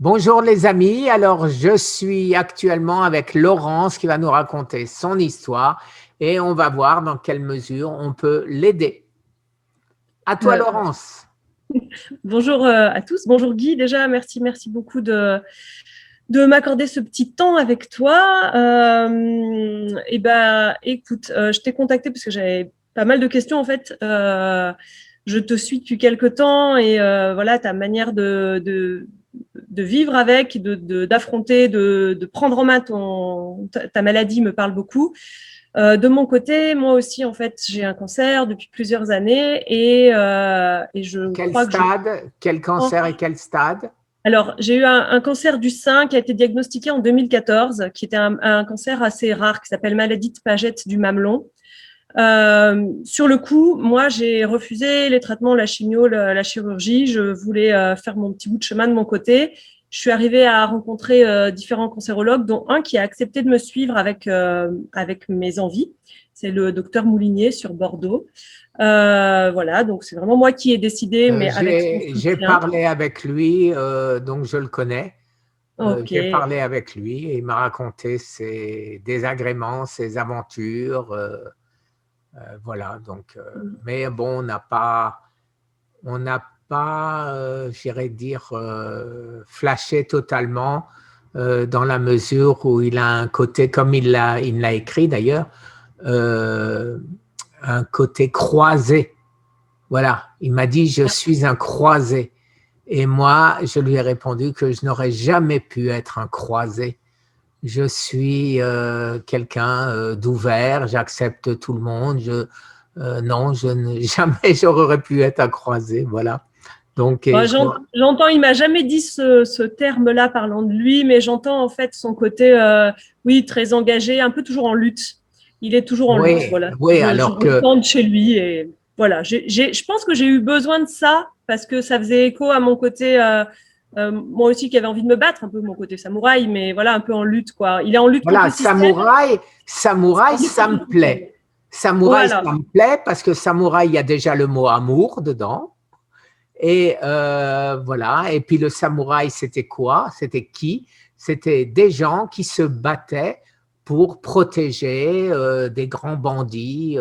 Bonjour les amis, alors je suis actuellement avec Laurence qui va nous raconter son histoire et on va voir dans quelle mesure on peut l'aider. À toi Euh, Laurence. Bonjour à tous. Bonjour Guy. Déjà, merci beaucoup de m'accorder ce petit temps avec toi. Et ben, écoute, je t'ai contacté parce que j'avais pas mal de questions en fait. Je te suis depuis quelque temps et voilà, ta manière de vivre avec, d'affronter, de prendre en main ta maladie me parle beaucoup. De mon côté, moi aussi, en fait, j'ai un cancer depuis plusieurs années et je Quel crois que je stade, quel prends. cancer et quel stade? Alors, j'ai eu un cancer du sein qui a été diagnostiqué en 2014, qui était un cancer assez rare qui s'appelle maladie de Paget du mamelon. Sur le coup, moi, j'ai refusé les traitements, la chimio, la chirurgie. Je voulais faire mon petit bout de chemin de mon côté. Je suis arrivée à rencontrer différents cancérologues, dont un qui a accepté de me suivre avec mes envies. C'est le docteur Moulinier sur Bordeaux. Voilà, donc c'est vraiment moi qui ai décidé, mais avec son J'ai soutien. parlé avec lui, donc je le connais. Ok. J'ai parlé avec lui et il m'a raconté ses désagréments, ses aventures. Voilà, donc, mais bon, on n'a pas, j'irais dire, flashé totalement dans la mesure où il a un côté, comme il l'a écrit d'ailleurs, euh, un côté croisé. Voilà, il m'a dit, je suis un croisé. Et moi, je lui ai répondu que je n'aurais jamais pu être un croisé. Je suis quelqu'un d'ouvert, j'accepte tout le monde. Non, jamais j'aurais pu être un croisé. Voilà. Donc, Bon, j'entends, il m'a jamais dit ce terme-là parlant de lui, mais j'entends en fait son côté, oui, très engagé, un peu toujours en lutte. Il est toujours en lutte, oui, voilà. oui, Je alors que, ressens de chez lui et voilà. Je pense que j'ai eu besoin de ça parce que ça faisait écho à mon côté, moi aussi qui avait envie de me battre, un peu mon côté samouraï, mais voilà, un peu en lutte, quoi. Il est en lutte contre voilà, le système. samouraï, En lutte ça contre me le système. plaît. Samouraï, Voilà. ça me plaît parce que samouraï, il y a déjà le mot amour dedans. Et voilà. Et puis le samouraï, c'était quoi? C'était qui? C'était des gens qui se battaient pour protéger des grands bandits,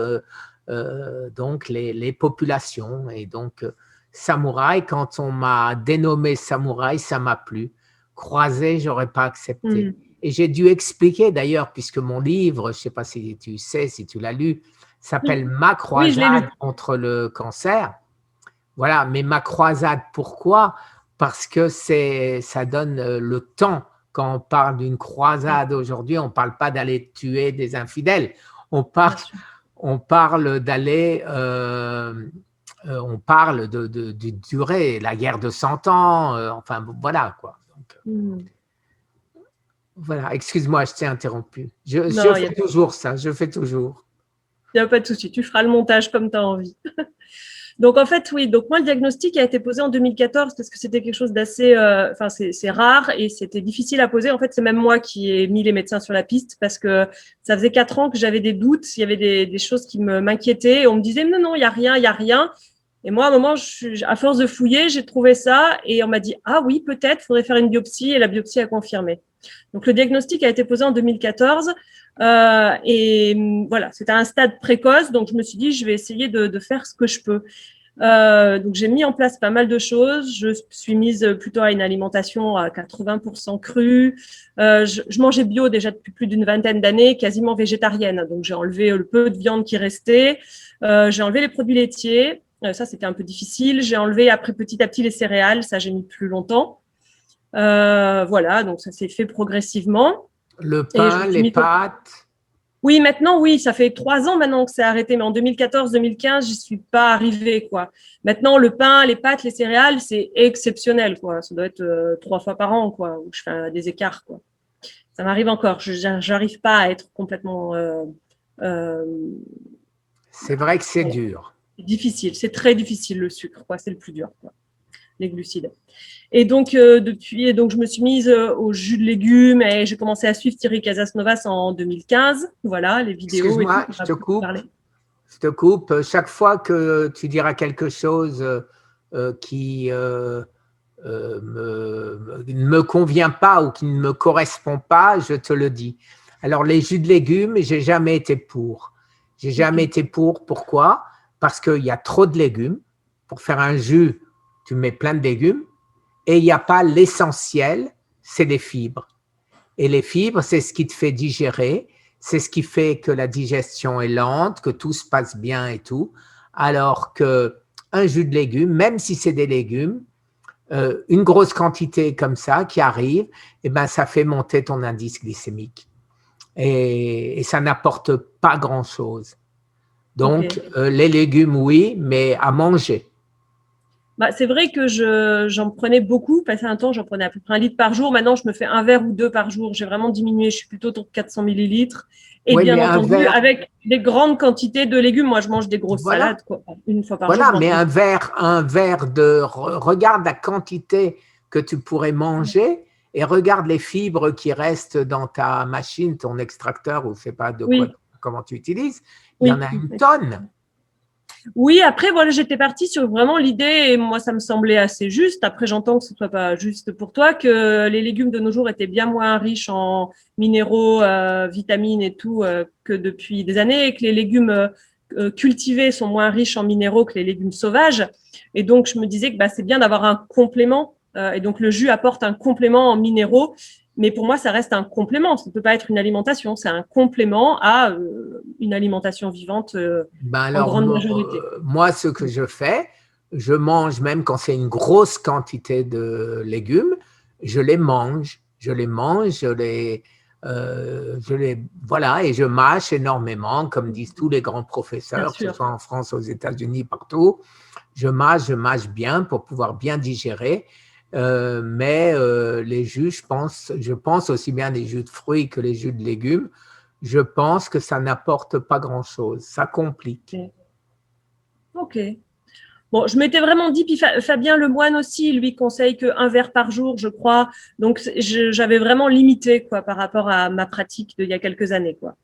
donc les populations. Et donc, samouraï, quand on m'a dénommé samouraï, ça m'a plu. Croisé, j'aurais pas accepté. Hmm. Et j'ai dû expliquer d'ailleurs, puisque mon livre, je ne sais pas si tu sais, si tu l'as lu, s'appelle Ma Oui, je l'ai croisade lu. contre le cancer. Voilà, mais ma croisade, pourquoi? Parce que ça donne le temps. Quand on parle d'une croisade aujourd'hui, on ne parle pas d'aller tuer des infidèles. On parle, Bien sûr. on parle d'aller, on parle de durée, la guerre de 100 ans, enfin voilà quoi. Donc, Hmm. voilà, excuse-moi, je t'ai interrompu. Je Non, il y a fais toujours ça, je fais toujours. Il n'y a pas de souci, tu feras le montage comme tu as envie. Donc en fait, oui, donc moi le diagnostic a été posé en 2014 parce que c'était quelque chose d'assez, enfin c'est rare et c'était difficile à poser. En fait, c'est même moi qui ai mis les médecins sur la piste parce que ça faisait 4 ans que j'avais des doutes, il y avait des choses qui m'inquiétaient. On me disait non, non, il y a rien, il y a rien. Et moi, à un moment, à force de fouiller, j'ai trouvé ça et on m'a dit ah oui, peut-être, faudrait faire une biopsie et la biopsie a confirmé. Donc le diagnostic a été posé en 2014 et voilà, c'était à un stade précoce, donc je me suis dit je vais essayer de faire ce que je peux. Donc j'ai mis en place pas mal de choses. Je suis mise plutôt à une alimentation à 80% crue. Je mangeais bio déjà depuis plus d'une vingtaine d'années, quasiment végétarienne. Donc j'ai enlevé le peu de viande qui restait. J'ai enlevé les produits laitiers. Ça c'était un peu difficile. J'ai enlevé après petit à petit les céréales. Ça j'ai mis plus longtemps. Voilà, donc ça s'est fait progressivement. Le Et je pain, me suis les mis. pâtes, Oui, maintenant, oui, ça fait 3 ans maintenant que c'est arrêté, mais en 2014-2015, j'y suis pas arrivée, quoi. Maintenant, le pain, les pâtes, les céréales, c'est exceptionnel, quoi. Ça doit être 3 fois par an, quoi, où je fais des écarts, quoi. Ça m'arrive encore. J'arrive pas à être complètement. Euh, c'est vrai que c'est voilà. dur. C'est difficile. C'est très difficile le sucre, quoi. C'est le plus dur, quoi. Les glucides. Et donc, donc je me suis mise au jus de légumes et j'ai commencé à suivre Thierry Casasnovas en 2015. Voilà, les vidéos et tout. Excuse-moi, On je a te beaucoup coupe. parlé. Je te coupe. Chaque fois que tu diras quelque chose qui ne me convient pas ou qui ne me correspond pas, je te le dis. Alors, les jus de légumes, j'ai jamais été pour. J'ai jamais été pour. Pourquoi? Parce qu'il y a trop de légumes. Pour faire un jus, tu mets plein de légumes et il n'y a pas l'essentiel, c'est les fibres. Et les fibres, c'est ce qui te fait digérer, c'est ce qui fait que la digestion est lente, que tout se passe bien et tout. Alors qu'un jus de légumes, même si c'est des légumes, une grosse quantité comme ça qui arrive, eh ben, ça fait monter ton indice glycémique. Et ça n'apporte pas grand-chose. Donc, les légumes, oui, mais à manger. Bah, c'est vrai que j'en prenais beaucoup. Passé un temps, j'en prenais à peu près 1 litre par jour. Maintenant, je me fais 1 verre ou 2 par jour. J'ai vraiment diminué. Je suis plutôt autour de 400 millilitres. Et oui, bien entendu, avec des grandes quantités de légumes, moi, je mange des grosses salades, quoi, une fois par jour. Voilà, mais un verre de… Regarde la quantité que tu pourrais manger et regarde les fibres qui restent dans ta machine, ton extracteur, ou je ne sais pas de quoi, comment tu utilises. Il y en a une tonne. Oui, après, voilà, j'étais partie sur vraiment l'idée, et moi, ça me semblait assez juste. Après, j'entends que ce ne soit pas juste pour toi, que les légumes de nos jours étaient bien moins riches en minéraux, vitamines et tout que depuis des années, et que les légumes cultivés sont moins riches en minéraux que les légumes sauvages. Et donc, je me disais que c'est bien d'avoir un complément. Et donc, le jus apporte un complément en minéraux. Mais pour moi, ça reste un complément. Ça ne peut pas être une alimentation. C'est un complément à une alimentation vivante en grande majorité. Moi, ce que je fais, je mange, même quand c'est une grosse quantité de légumes, je les mange. Voilà, et je mâche énormément, comme disent tous les grands professeurs, que ce soit en France, aux États-Unis, partout. Je mâche bien pour pouvoir bien digérer. Mais les jus, je pense aussi bien des jus de fruits que les jus de légumes, je pense que ça n'apporte pas grand-chose, ça complique. Ok. Bon, je m'étais vraiment dit, puis Fabien Lemoine aussi, lui conseille qu'un verre par jour, je crois. Donc, j'avais vraiment limité par rapport à ma pratique d'il y a quelques années, quoi.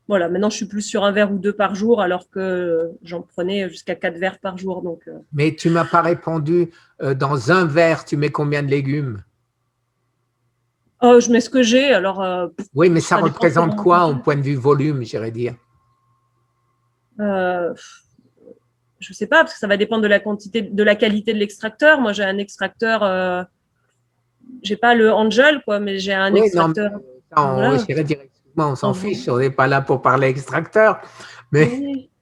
Voilà, maintenant, je suis plus sur 1 verre ou 2 par jour, alors que j'en prenais jusqu'à 4 verres par jour. Donc, Mais tu ne m'as pas répondu, dans un verre, tu mets combien de légumes? Je mets ce que j'ai, alors… oui, mais ça représente quoi au point de vue volume, j'irais dire? Je ne sais pas, parce que ça va dépendre de la quantité, de la qualité de l'extracteur. Moi, j'ai un extracteur… j'ai pas le Angel, mais j'ai un extracteur. On s'en fiche, on n'est pas là pour parler extracteur.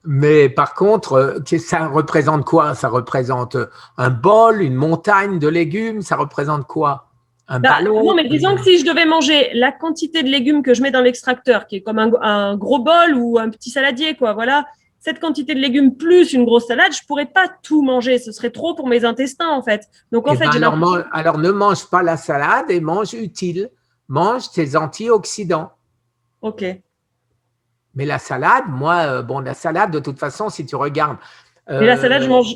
Mais par contre, ça représente quoi? Ça représente un bol, une montagne de légumes, ça représente quoi? Un ballon? Non, mais disons que si je devais manger la quantité de légumes que je mets dans l'extracteur, qui est comme un gros bol ou un petit saladier, voilà, cette quantité de légumes plus une grosse salade, je pourrais pas tout manger. Ce serait trop pour mes intestins, en fait. Donc, alors, ne mange pas la salade et mange utile. Mange tes antioxydants. Ok. Mais la salade, la salade, de toute façon, si tu regardes… Mais la salade, je mange…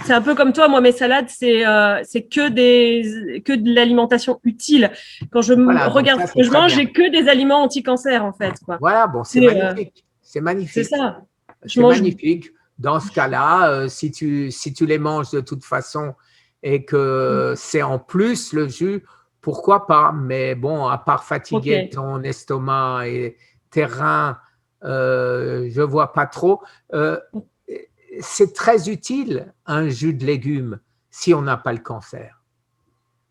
C'est un peu comme toi, moi, mes salades, c'est que de l'alimentation utile. Quand je regarde ce que je mange, j'ai que des aliments anti-cancer, en fait. Voilà, bon, c'est magnifique. C'est magnifique. C'est ça. C'est magnifique. Dans ce cas-là, si tu les manges de toute façon et que c'est en plus le jus, pourquoi pas? Mais bon, à part fatiguer ton estomac et tes reins, je ne vois pas trop. C'est très utile un jus de légumes si on n'a pas le cancer.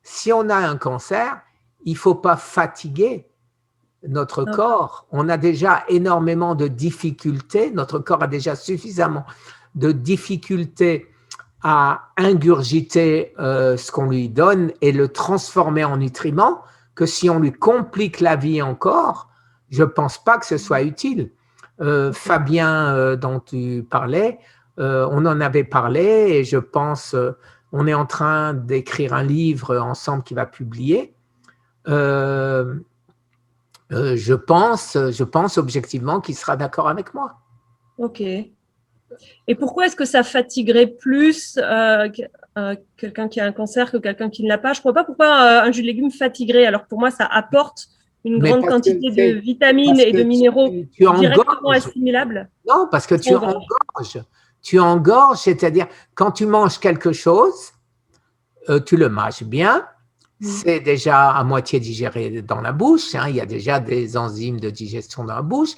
Si on a un cancer, il ne faut pas fatiguer notre corps. On a déjà énormément de difficultés, notre corps a déjà suffisamment de difficultés à ingurgiter ce qu'on lui donne et le transformer en nutriments, que si on lui complique la vie encore, je ne pense pas que ce soit utile. Fabien, dont tu parlais, on en avait parlé et je pense, on est en train d'écrire un livre ensemble qui va publier. Je pense objectivement qu'il sera d'accord avec moi. Ok. Et pourquoi est-ce que ça fatiguerait plus quelqu'un qui a un cancer que quelqu'un qui ne l'a pas? Je ne vois pas pourquoi un jus de légumes fatiguerait. Alors pour moi, ça apporte une grande quantité de vitamines et de minéraux directement assimilables. Non, parce que tu engorges. Tu engorges, c'est-à-dire quand tu manges quelque chose, tu le mâches bien. C'est déjà à moitié digéré dans la bouche. Il y a déjà des enzymes de digestion dans la bouche.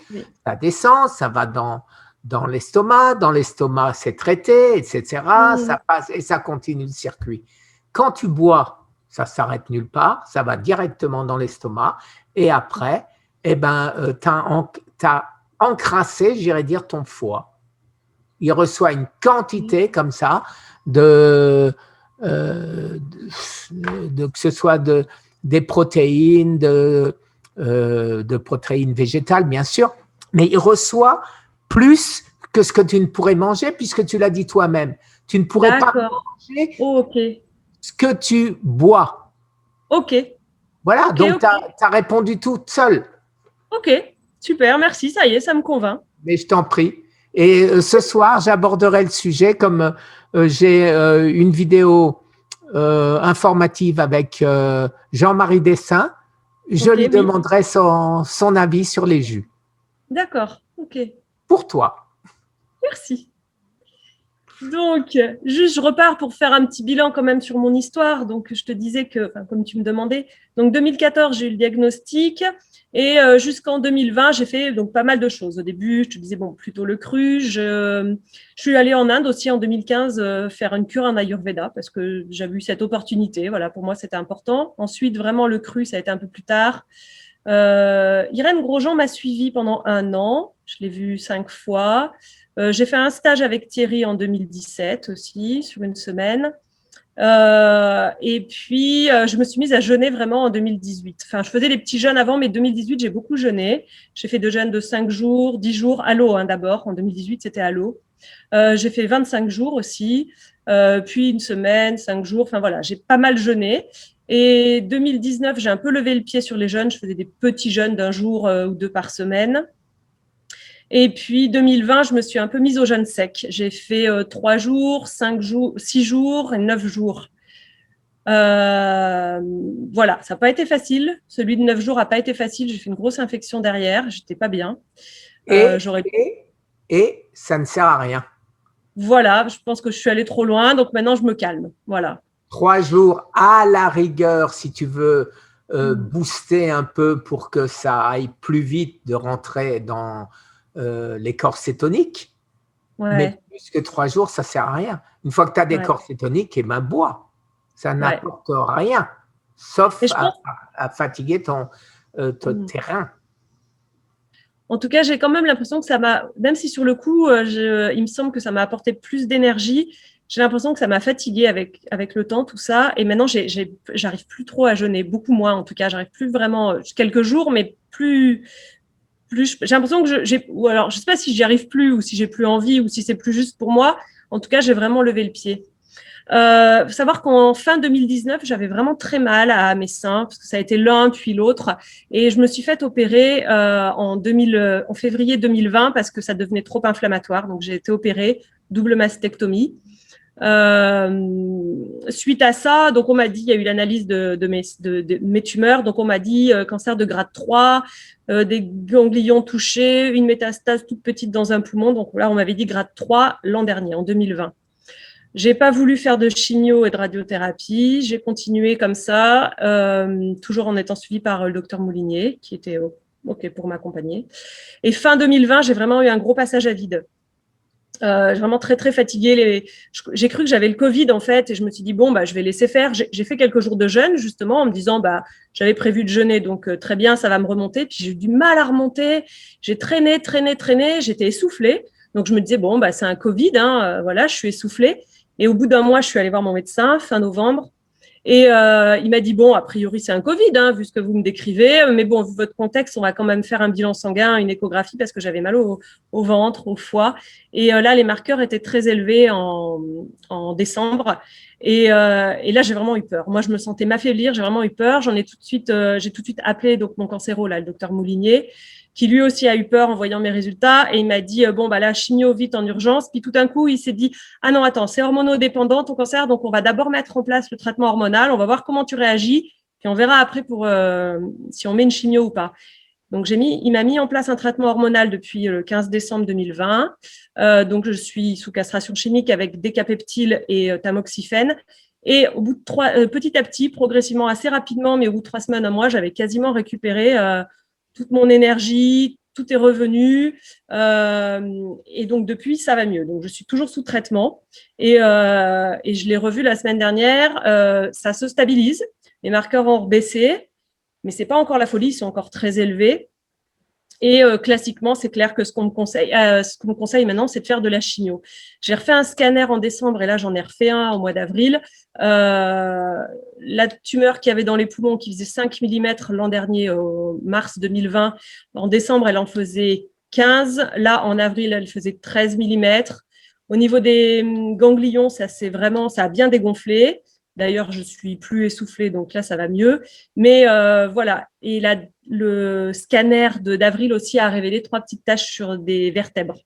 Ça descend, ça va dans l'estomac. Dans l'estomac, c'est traité, etc. Ça passe et ça continue le circuit. Quand tu bois, ça ne s'arrête nulle part. Ça va directement dans l'estomac. Et après, tu as encrassé, j'irais dire, ton foie. Il reçoit une quantité comme ça que ce soit des protéines, de protéines végétales, bien sûr, mais il reçoit plus que ce que tu ne pourrais manger, puisque tu l'as dit toi-même. Tu ne pourrais pas manger ce que tu bois. Ok. Voilà, donc tu as répondu toute seule. Ok, super, merci, ça y est, ça me convainc. Mais je t'en prie. Et ce soir, j'aborderai le sujet comme j'ai une vidéo informative avec Jean-Marie Dessin. Je lui demanderai son avis sur les jus. D'accord, ok. Pour toi. Merci. Donc, juste, je repars pour faire un petit bilan quand même sur mon histoire. Donc, je te disais que, comme tu me demandais, donc 2014, j'ai eu le diagnostic et jusqu'en 2020, j'ai fait donc pas mal de choses. Au début, je te disais, bon, plutôt le cru. Je suis allée en Inde aussi en 2015 faire une cure en Ayurveda parce que j'avais eu cette opportunité. Voilà, pour moi, c'était important. Ensuite, vraiment, le cru, ça a été un peu plus tard. Irène Grosjean m'a suivie pendant 1 an. Je l'ai vue 5 fois. J'ai fait un stage avec Thierry en 2017 aussi, sur une semaine. Et puis, je me suis mise à jeûner vraiment en 2018. Enfin, je faisais les petits jeûnes avant, mais 2018, j'ai beaucoup jeûné. J'ai fait des jeûnes de 5 jours, 10 jours, à l'eau d'abord. En 2018, c'était à l'eau. J'ai fait 25 jours aussi, puis une semaine, 5 jours. Enfin, voilà, j'ai pas mal jeûné. Et 2019, j'ai un peu levé le pied sur les jeûnes. Je faisais des petits jeûnes d'1 jour ou 2 par semaine. Et puis 2020, je me suis un peu mise au jeûne sec. J'ai fait 3 jours, 5 jours, 6 jours et 9 jours. Voilà, ça n'a pas été facile. Celui de 9 jours n'a pas été facile. J'ai fait une grosse infection derrière. Je n'étais pas bien. Et ça ne sert à rien. Voilà, je pense que je suis allée trop loin. Donc maintenant, je me calme. Voilà. 3 jours à la rigueur, si tu veux booster un peu pour que ça aille plus vite de rentrer dans les corps cétoniques. Ouais. Mais plus que 3 jours, ça ne sert à rien. Une fois que tu as des corps cétoniques, bois. Ça n'apporte rien, sauf à fatiguer ton terrain. En tout cas, j'ai quand même l'impression que ça m'a, même si sur le coup, il me semble que ça m'a apporté plus d'énergie, j'ai l'impression que ça m'a fatiguée avec le temps, tout ça. Et maintenant, j'arrive plus trop à jeûner, beaucoup moins en tout cas. J'arrive plus vraiment, quelques jours, mais plus j'ai l'impression que ou alors je sais pas si j'y arrive plus ou si j'ai plus envie ou si c'est plus juste pour moi. En tout cas, j'ai vraiment levé le pied. Faut savoir qu'en fin 2019, j'avais vraiment très mal à mes seins parce que ça a été l'un puis l'autre et je me suis fait opérer en février 2020 parce que ça devenait trop inflammatoire. Donc j'ai été opérée, double mastectomie. Suite à ça, donc on m'a dit, il y a eu l'analyse de mes tumeurs, donc on m'a dit cancer de grade 3, des ganglions touchés, une métastase toute petite dans un poumon. Donc là, on m'avait dit grade 3 l'an dernier, en 2020. J'ai pas voulu faire de chimio et de radiothérapie. J'ai continué comme ça, toujours en étant suivie par le docteur Moulinier, qui était OK pour m'accompagner. Et fin 2020, j'ai vraiment eu un gros passage à vide. Vraiment très, très fatiguée. J'ai cru que j'avais le Covid, en fait, et je me suis dit, bon, je vais laisser faire. J'ai fait quelques jours de jeûne, justement, en me disant, j'avais prévu de jeûner, donc très bien, ça va me remonter. Puis j'ai eu du mal à remonter. J'ai traîné, j'étais essoufflée. Donc je me disais, bon, c'est un Covid, voilà, je suis essoufflée. Et au bout d'1 mois, je suis allée voir mon médecin, fin novembre. Et il m'a dit, bon, a priori, c'est un Covid, vu ce que vous me décrivez. Mais bon, vu votre contexte, on va quand même faire un bilan sanguin, une échographie, parce que j'avais mal au ventre, au foie. Et là, les marqueurs étaient très élevés en décembre. Et là, j'ai vraiment eu peur. Moi, je me sentais m'affaiblir, j'ai vraiment eu peur. J'ai tout de suite appelé donc, mon cancéro, là, le docteur Moulinier, qui lui aussi a eu peur en voyant mes résultats. Et il m'a dit, bon, là, chimio vite en urgence. Puis tout d'un coup, il s'est dit, ah non, attends, c'est hormonodépendant ton cancer, donc on va d'abord mettre en place le traitement hormonal, on va voir comment tu réagis, puis on verra après si on met une chimio ou pas. Donc il m'a mis en place un traitement hormonal depuis le 15 décembre 2020. Donc je suis sous castration chimique avec décapeptyle et tamoxifène. Et au bout de petit à petit, progressivement, assez rapidement, mais au bout de 3 semaines, un mois, j'avais quasiment récupéré toute mon énergie, tout est revenu. Et donc, depuis, ça va mieux. Donc, je suis toujours sous traitement. Et je l'ai revu la semaine dernière. Ça se stabilise. Les marqueurs ont baissé, mais ce n'est pas encore la folie, ils sont encore très élevés. Et classiquement, c'est clair que ce qu'on me conseille maintenant, c'est de faire de la chimio. J'ai refait un scanner en décembre et là, j'en ai refait un au mois d'avril. La tumeur qu'il y avait dans les poumons, qui faisait 5 mm l'an dernier, au mars 2020, en décembre, elle en faisait 15. Là, en avril, elle faisait 13 mm. Au niveau des ganglions, ça a bien dégonflé. D'ailleurs, je suis plus essoufflée, donc là, ça va mieux. Mais voilà. Et le scanner d'avril aussi a révélé 3 petites taches sur des vertèbres.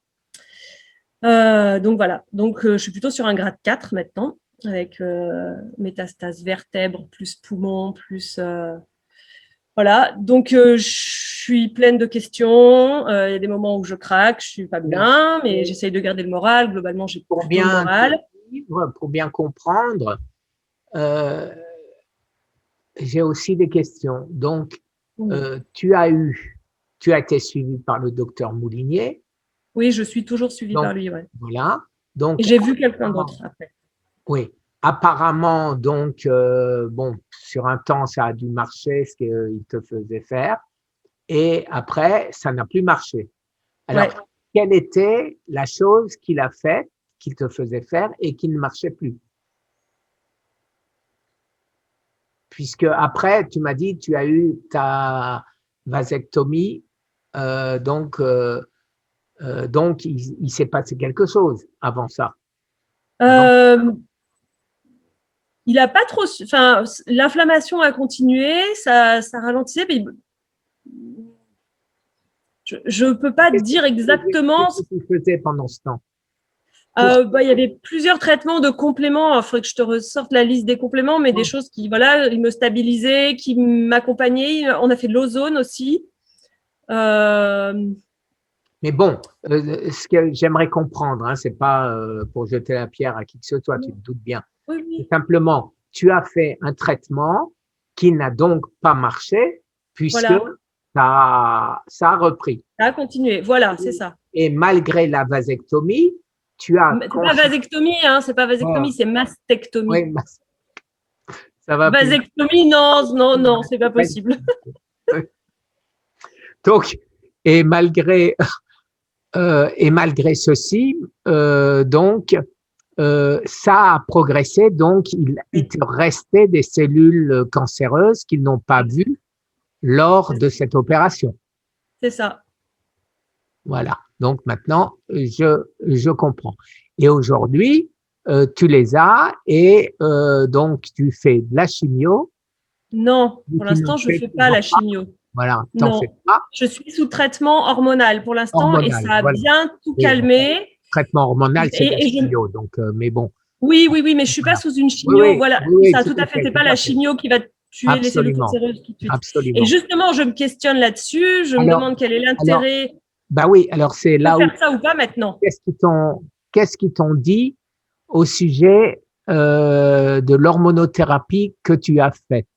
Donc voilà. Donc, je suis plutôt sur un grade 4 maintenant, avec métastase vertèbres, plus poumons, plus… voilà. Donc, je suis pleine de questions. Il y a des moments où je craque, je suis pas bien, mais j'essaye de garder le moral. Globalement, j'ai plutôt le moral. Pour bien comprendre, j'ai aussi des questions. Donc, tu as été suivi par le docteur Moulinier. Oui, je suis toujours suivie par lui. Ouais. Voilà. Donc, et j'ai vu quelqu'un d'autre après. Oui. Apparemment, donc, bon, sur un temps, ça a dû marcher ce qu'il te faisait faire. Et après, ça n'a plus marché. Alors, quelle était la chose qu'il a faite, qu'il te faisait faire et qui ne marchait plus? Puisque après, tu m'as dit, tu as eu ta vasectomie, donc il s'est passé quelque chose avant ça. Il n'a pas trop… Enfin, l'inflammation a continué, ça ralentissait, mais je ne peux pas te dire exactement… Qu'est-ce que tu faisais pendant ce temps? Il y avait plusieurs traitements de compléments. Il faudrait que je te ressorte la liste des compléments, mais des choses qui, voilà, ils me stabilisaient, qui m'accompagnaient. On a fait de l'ozone aussi. Mais bon, ce que j'aimerais comprendre, hein, c'est pas pour jeter la pierre à qui que ce soit, tu te doutes bien. Oui. Simplement, tu as fait un traitement qui n'a donc pas marché puisque ça a repris. Ça a continué, voilà, c'est ça. Et malgré la vasectomie, tu as… C'est pas vasectomie, hein, c'est pas vasectomie, c'est mastectomie. Oui, ça va. Vasectomie, non, c'est pas possible. Donc, et malgré ceci, donc, ça a progressé, donc il te restait des cellules cancéreuses qu'ils n'ont pas vues lors de cette opération. C'est ça. Voilà. Donc maintenant, je comprends. Et aujourd'hui, tu les as et donc tu fais de la chimio. Non, pour l'instant, je ne fais pas la chimio. Voilà, t'en fais pas. Je suis sous traitement hormonal pour l'instant et ça a bien tout calmé. Traitement hormonal, c'est la chimio, donc, mais bon. Oui, mais je ne suis pas sous une chimio. Voilà, ça, tout à fait. Ce n'est pas la chimio qui va tuer les cellules cancéreuses tout de suite. Absolument. Et justement, je me questionne là-dessus. Je me demande quel est l'intérêt. Bah oui, alors c'est là où… faire ça ou pas maintenant. Qu'est-ce qu'ils t'ont dit au sujet de l'hormonothérapie que tu as faite?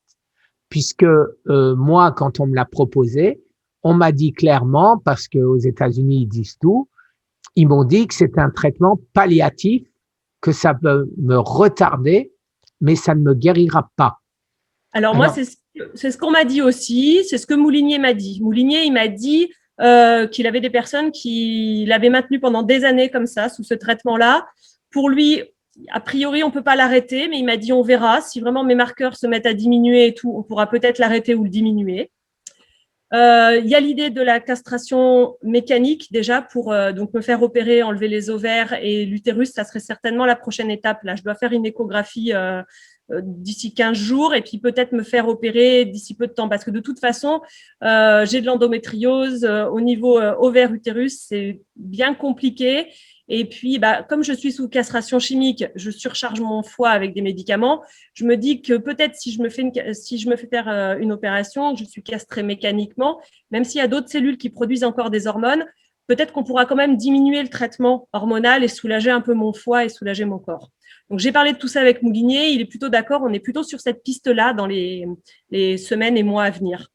Puisque moi, quand on me l'a proposé, on m'a dit clairement, parce qu'aux États-Unis, ils disent tout, ils m'ont dit que c'est un traitement palliatif, que ça peut me retarder, mais ça ne me guérira pas. Alors moi, c'est ce qu'on m'a dit aussi, c'est ce que Moulinier m'a dit. Moulinier, il m'a dit qu'il avait des personnes qui l'avaient maintenu pendant des années comme ça, sous ce traitement-là. Pour lui, a priori, on ne peut pas l'arrêter, mais il m'a dit on verra. Si vraiment mes marqueurs se mettent à diminuer et tout, on pourra peut-être l'arrêter ou le diminuer. Il y a l'idée de la castration mécanique déjà pour donc me faire opérer, enlever les ovaires et l'utérus. Ça serait certainement la prochaine étape. Là, je dois faire une échographie d'ici 15 jours et puis peut-être me faire opérer d'ici peu de temps parce que de toute façon, j'ai de l'endométriose au niveau ovaire-utérus. C'est bien compliqué. Et puis, comme je suis sous castration chimique, je surcharge mon foie avec des médicaments. Je me dis que peut-être si je me fais faire une opération, je suis castrée mécaniquement, même s'il y a d'autres cellules qui produisent encore des hormones, peut-être qu'on pourra quand même diminuer le traitement hormonal et soulager un peu mon foie et soulager mon corps. Donc, j'ai parlé de tout ça avec Moulinier. Il est plutôt d'accord. On est plutôt sur cette piste-là dans les semaines et mois à venir.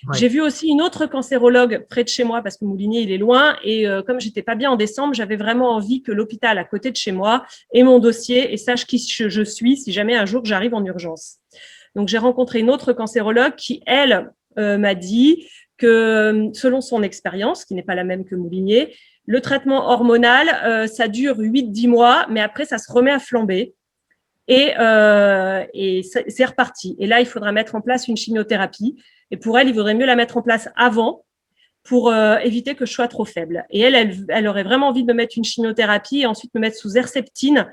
Ouais. J'ai vu aussi une autre cancérologue près de chez moi parce que Moulinier, il est loin. Et comme j'étais pas bien en décembre, j'avais vraiment envie que l'hôpital à côté de chez moi ait mon dossier et sache qui je suis si jamais un jour j'arrive en urgence. Donc, j'ai rencontré une autre cancérologue qui, elle, m'a dit que selon son expérience, qui n'est pas la même que Moulinier, le traitement hormonal, ça dure 8-10 mois, mais après, ça se remet à flamber et c'est reparti. Et là, il faudra mettre en place une chimiothérapie. Et pour elle, il vaudrait mieux la mettre en place avant pour éviter que je sois trop faible. Et elle aurait vraiment envie de me mettre une chimiothérapie et ensuite me mettre sous Herceptine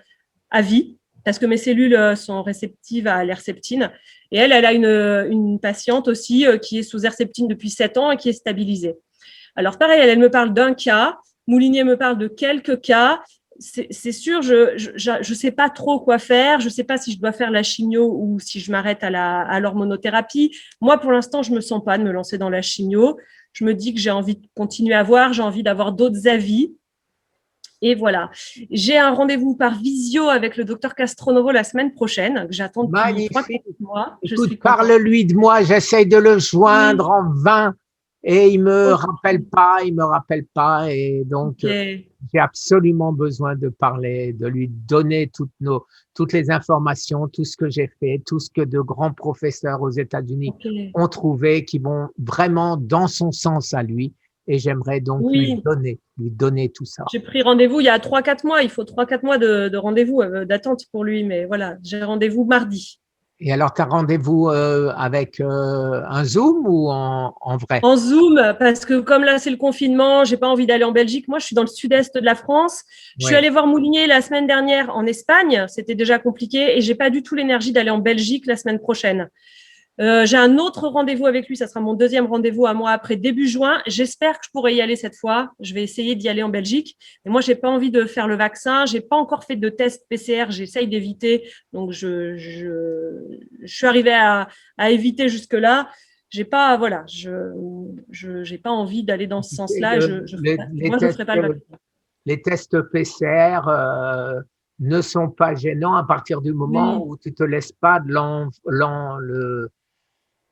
à vie, parce que mes cellules sont réceptives à l'Herceptine. Et elle a une patiente aussi qui est sous Herceptine depuis 7 ans et qui est stabilisée. Alors, pareil, elle me parle d'un cas. Moulinier me parle de quelques cas. C'est sûr, je sais pas trop quoi faire. Je sais pas si je dois faire la chimio ou si je m'arrête à l'hormonothérapie. Moi, pour l'instant, je me sens pas de me lancer dans la chimio. Je me dis que j'ai envie de continuer à voir, j'ai envie d'avoir d'autres avis. Et voilà. J'ai un rendez-vous par visio avec le docteur Castronovo la semaine prochaine, que j'attends depuis 3-4 mois. Écoute, parle-lui de moi, j'essaye de le joindre en vain. Et il me rappelle pas, et donc j'ai absolument besoin de parler, de lui donner toutes les informations, tout ce que j'ai fait, tout ce que de grands professeurs aux États-Unis ont trouvé, qui vont vraiment dans son sens à lui. Et j'aimerais donc lui donner tout ça. J'ai pris rendez-vous il y a 3-4 mois. Il faut 3-4 mois de rendez-vous d'attente pour lui, mais voilà, j'ai rendez-vous mardi. Et alors, tu as rendez-vous avec un Zoom ou en vrai? En Zoom, parce que comme là, c'est le confinement, j'ai pas envie d'aller en Belgique. Moi, je suis dans le sud-est de la France. Je suis allée voir Moulinier la semaine dernière en Espagne. C'était déjà compliqué et j'ai pas du tout l'énergie d'aller en Belgique la semaine prochaine. J'ai un autre rendez-vous avec lui. Ça sera mon deuxième rendez-vous à moi après début juin. J'espère que je pourrai y aller cette fois. Je vais essayer d'y aller en Belgique. Mais moi, j'ai pas envie de faire le vaccin. J'ai pas encore fait de test PCR. J'essaye d'éviter. Donc, je suis arrivée à éviter jusque-là. J'ai pas, voilà, j'ai pas envie d'aller dans ce sens-là. Je ferai pas le vaccin. Les tests PCR ne sont pas gênants à partir du moment où tu te laisses pas de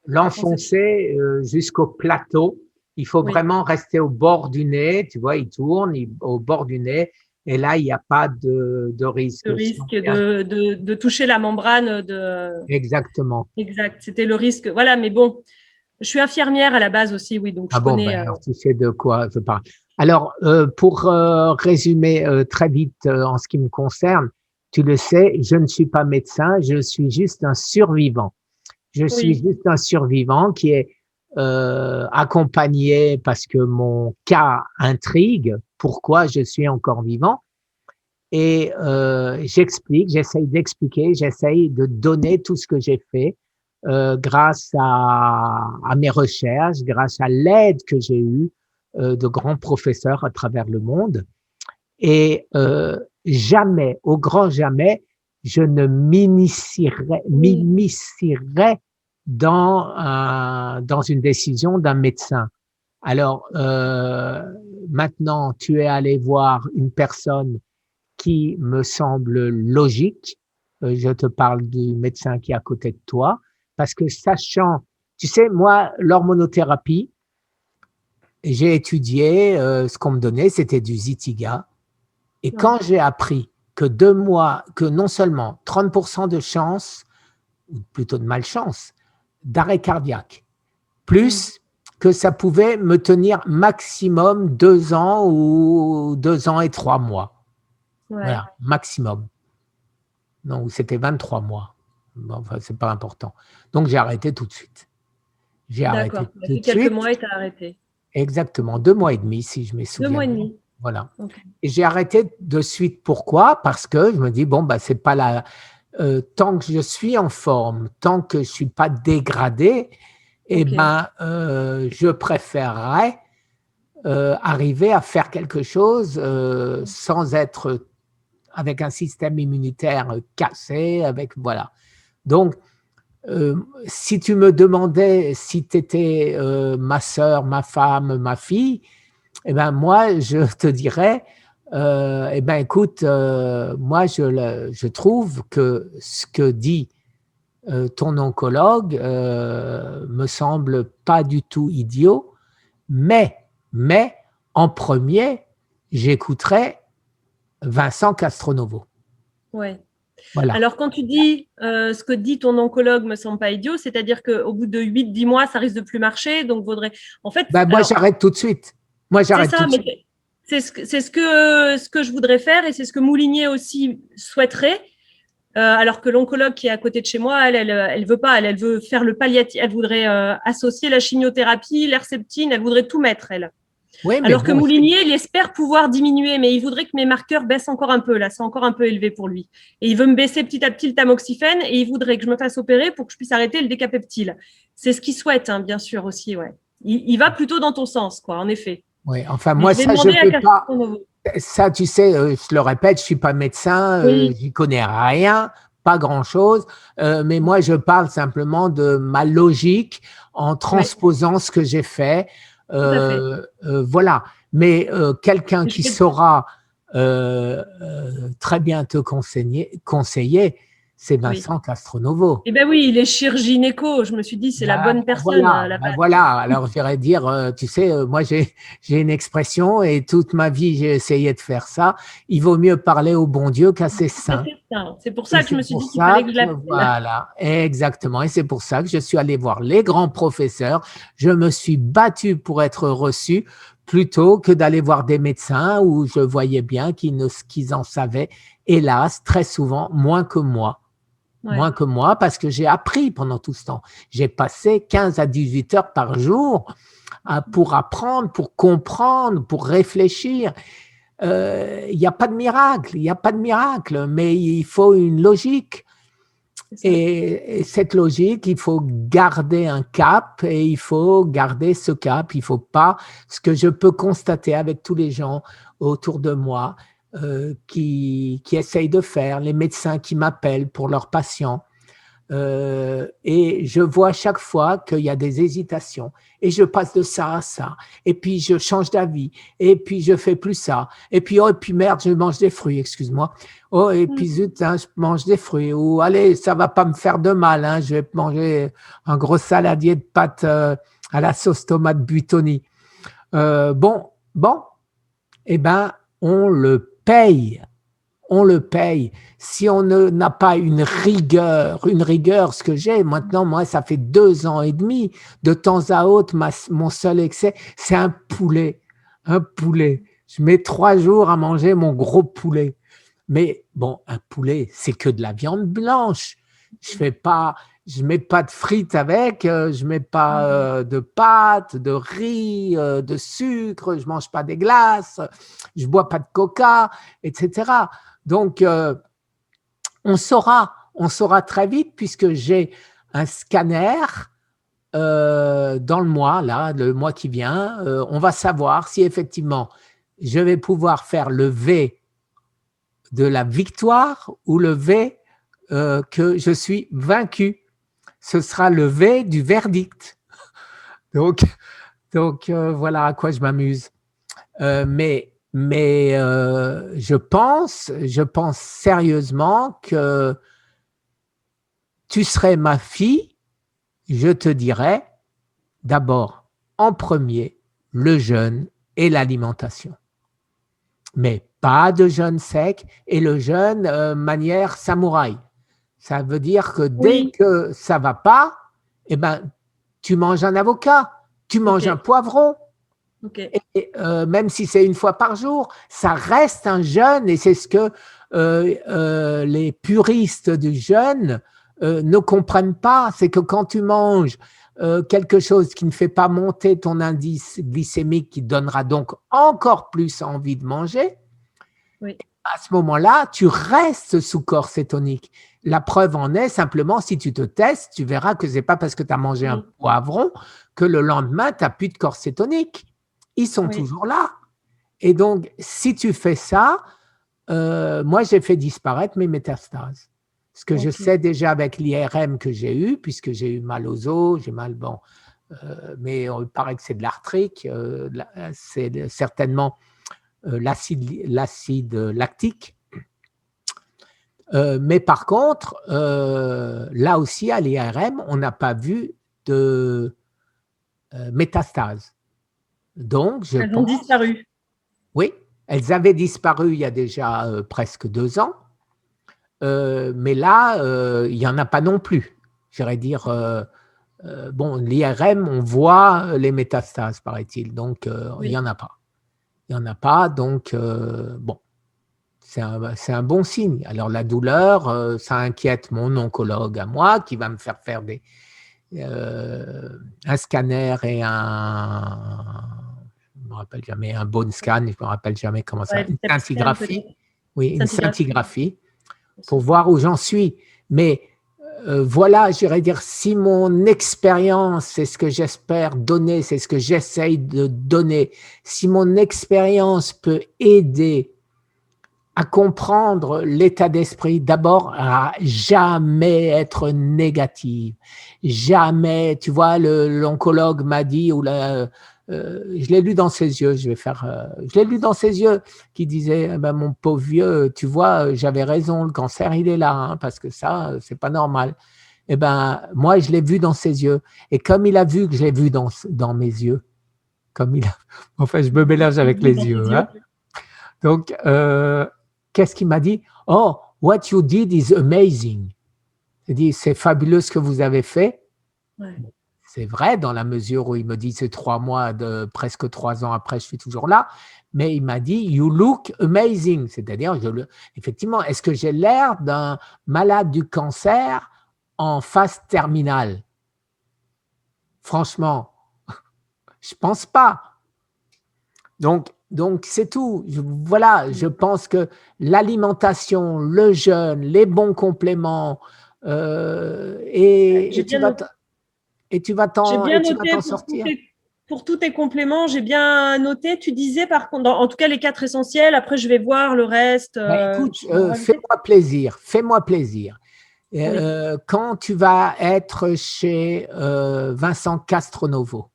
l'enfoncer jusqu'au plateau. Il faut vraiment rester au bord du nez, tu vois, il tourne au bord du nez, et là, il n'y a pas de risque. Le risque de toucher la membrane. Exactement. Exact, c'était le risque. Voilà, mais bon, je suis infirmière à la base aussi, oui, donc je connais… alors tu sais de quoi je parle. Alors, pour résumer très vite en ce qui me concerne, tu le sais, je ne suis pas médecin, je suis juste un survivant. Je suis juste un survivant qui est accompagné parce que mon cas intrigue pourquoi je suis encore vivant. Et j'essaye d'expliquer, j'essaye de donner tout ce que j'ai fait grâce à mes recherches, grâce à l'aide que j'ai eue de grands professeurs à travers le monde. Et jamais, au grand jamais, je ne m'initierai dans une décision d'un médecin. Alors, maintenant, tu es allé voir une personne qui me semble logique. Je te parle du médecin qui est à côté de toi, parce que sachant, tu sais, moi, l'hormonothérapie, j'ai étudié, ce qu'on me donnait, c'était du Zytiga. Et quand j'ai appris que 2 mois, que non seulement 30% de chance, ou plutôt de malchance, d'arrêt cardiaque, plus que ça pouvait me tenir maximum 2 ans ou 2 ans et 3 mois. Voilà, maximum. Non, c'était 23 mois. Bon, enfin, c'est pas important. Donc, j'ai arrêté tout de suite. J'ai arrêté tout de suite. Quelques mois et tu as arrêté. Exactement, 2 mois et demi, si je me souviens. 2 mois et demi. Voilà. Et j'ai arrêté de suite. Pourquoi? Parce que je me dis, bon, bah, c'est pas la… tant que je suis en forme, tant que je suis pas dégradé, je préférerais arriver à faire quelque chose sans être avec un système immunitaire cassé, voilà. Donc, si tu me demandais si tu étais ma sœur, ma femme, ma fille, eh ben moi, je te dirais, Eh ben, écoute, moi, je trouve que ce que dit ton oncologue me semble pas du tout idiot, mais, mais en premier, j'écouterai Vincent Castronovo. Ouais. Voilà. Alors, quand tu dis ce que dit ton oncologue me semble pas idiot, c'est-à-dire qu'au bout de 8-10 mois, ça risque de plus marcher. Donc, vaudrait. En fait, Ben, moi, j'arrête tout de suite. Moi, c'est j'arrête tout ça, de mais suite. c'est ce que je voudrais faire et c'est ce que Moulinier aussi souhaiterait. Alors que l'oncologue qui est à côté de chez moi, elle veut pas, elle veut faire le palliatif, elle voudrait associer la chimiothérapie, l'herceptine, elle voudrait tout mettre, elle. Oui, mais Alors que bon, Moulinier, il espère pouvoir diminuer, mais il voudrait que mes marqueurs baissent encore un peu. Là, c'est encore un peu élevé pour lui. Et il veut me baisser petit à petit le tamoxifène et il voudrait que je me fasse opérer pour que je puisse arrêter le décapeptyle. C'est ce qu'il souhaite, hein, bien sûr aussi. Ouais. Il va plutôt dans ton sens, quoi, en effet. oui, enfin, Mais moi, je vais ça, je demander à peux pas. Castronovo. Ça, tu sais, je le répète, je suis pas médecin, Oui. j'y connais rien, pas grand-chose, mais moi, je parle simplement de ma logique en Ouais, transposant ce que j'ai fait. tout à fait. Voilà. Mais quelqu'un Je qui vais- saura très bien te conseiller, c'est Oui. Vincent Castronovo. Eh bien oui, il est chirurginéco. Je me suis dit, c'est la bonne personne à la base. Voilà. Alors, j'irais dire, tu sais, moi, j'ai une expression et toute ma vie, j'ai essayé de faire ça. Il vaut mieux parler au bon Dieu qu'à ses saints. C'est pour Et ça que je c'est me suis pour dit qu'il fallait ça que je que, l'appelle. voilà, exactement. Et c'est pour ça que je suis allé voir les grands professeurs. Je me suis battu pour être reçu plutôt que d'aller voir des médecins où je voyais bien qu'ils en savaient, hélas, très souvent, moins que moi. Ouais. Moins que moi, parce que j'ai appris pendant tout ce temps. J'ai passé 15 à 18 heures par jour pour apprendre, pour comprendre, pour réfléchir. Il n'y a pas de miracle, il n'y a pas de miracle, mais il faut une logique. Et cette logique, il faut garder un cap et il faut garder ce cap. Il ne faut pas, ce que je peux constater avec tous les gens autour de moi qui essayent de faire, les médecins qui m'appellent pour leurs patients, et je vois à chaque fois qu'il y a des hésitations et je passe de ça à ça et puis je change d'avis et puis je fais plus ça et puis oh et puis merde je mange des fruits, excuse-moi, oh et puis zut hein, je mange des fruits, ou allez ça va pas me faire de mal hein, je vais manger un gros saladier de pâtes à la sauce tomate buitoni. Bon, eh ben on le paye. On le paye. Si on n'a pas une rigueur, ce que j'ai maintenant, moi, ça fait 2 ans et demi, de temps à autre, mon seul excès, c'est un poulet. Un poulet. Je mets 3 jours à manger mon gros poulet. Mais bon, un poulet, c'est que de la viande blanche. Je mets pas de frites avec, je mets pas de pâtes, de riz, de sucre, je mange pas des glaces, je bois pas de coca, etc. Donc, on saura très vite puisque j'ai un scanner dans le mois, là, le mois qui vient. On va savoir si effectivement je vais pouvoir faire le V de la victoire ou le V que je suis vaincu. Ce sera le V du verdict. Donc voilà à quoi je m'amuse. Mais je pense sérieusement que tu serais ma fille, je te dirais d'abord, en premier, le jeûne et l'alimentation. Mais pas de jeûne sec et le jeûne manière samouraï. Ça veut dire que dès que ça va pas, eh ben, tu manges un avocat, tu manges un poivron. Et même si c'est une fois par jour, ça reste un jeûne et c'est ce que les puristes du jeûne ne comprennent pas. C'est que quand tu manges quelque chose qui ne fait pas monter ton indice glycémique, qui donnera donc encore plus envie de manger, à ce moment-là, tu restes sous corps cétonique. La preuve en est simplement, si tu te testes, tu verras que ce n'est pas parce que tu as mangé un poivron que le lendemain, tu n'as plus de corps cétonique. Ils sont toujours là. Et donc, si tu fais ça, moi, j'ai fait disparaître mes métastases. Ce que je sais déjà avec l'IRM que j'ai eu, puisque j'ai eu mal aux os, j'ai mal, mais il paraît que c'est de l'arthrite, c'est certainement l'acide lactique. Mais par contre, là aussi, à l'IRM, on n'a pas vu de métastase. Donc, Elles ont disparu. Oui, elles avaient disparu il y a déjà presque 2 ans. Mais là, il n'y en a pas non plus. J'irais dire, bon, l'IRM, on voit les métastases, paraît-il. Donc, il n'y en a pas. Il n'y en a pas, donc, bon, c'est un bon signe. Alors, la douleur, ça inquiète mon oncologue à moi, qui va me faire un scanner et je ne me rappelle jamais, un bone scan, je ne me rappelle jamais comment ça s'appelle, une scintigraphie. Oui, une scintigraphie, pour voir où j'en suis. Mais voilà, j'irais dire, si mon expérience, c'est ce que j'espère donner, c'est ce que j'essaye de donner, si mon expérience peut aider à comprendre l'état d'esprit, d'abord à jamais être négative, jamais, tu vois, l'oncologue m'a dit, je l'ai lu dans ses yeux, je l'ai lu dans ses yeux, qui disait, eh ben, mon pauvre vieux, tu vois, j'avais raison, le cancer, il est là, hein, parce que ça, c'est pas normal. Eh ben, moi, je l'ai vu dans ses yeux. Et comme il a vu que je l'ai vu dans mes yeux, enfin, je me mélange avec les yeux. Hein. Donc, qu'est-ce qu'il m'a dit? Oh, what you did is amazing. Il dit, c'est fabuleux ce que vous avez fait. Ouais. C'est vrai, dans la mesure où il me dit c'est 3 mois, presque 3 ans après, je suis toujours là. Mais il m'a dit, you look amazing. C'est-à-dire, effectivement, est-ce que j'ai l'air d'un malade du cancer en phase terminale? Franchement, je ne pense pas. Donc c'est tout. Voilà, je pense que l'alimentation, le jeûne, les bons compléments, et tu vas t'en sortir. Pour tous tes compléments, j'ai bien noté. Tu disais par contre, en tout cas les 4 essentiels, après je vais voir le reste. Écoute, fais-moi plaisir. Oui. Quand tu vas être chez Vincent Castronovo,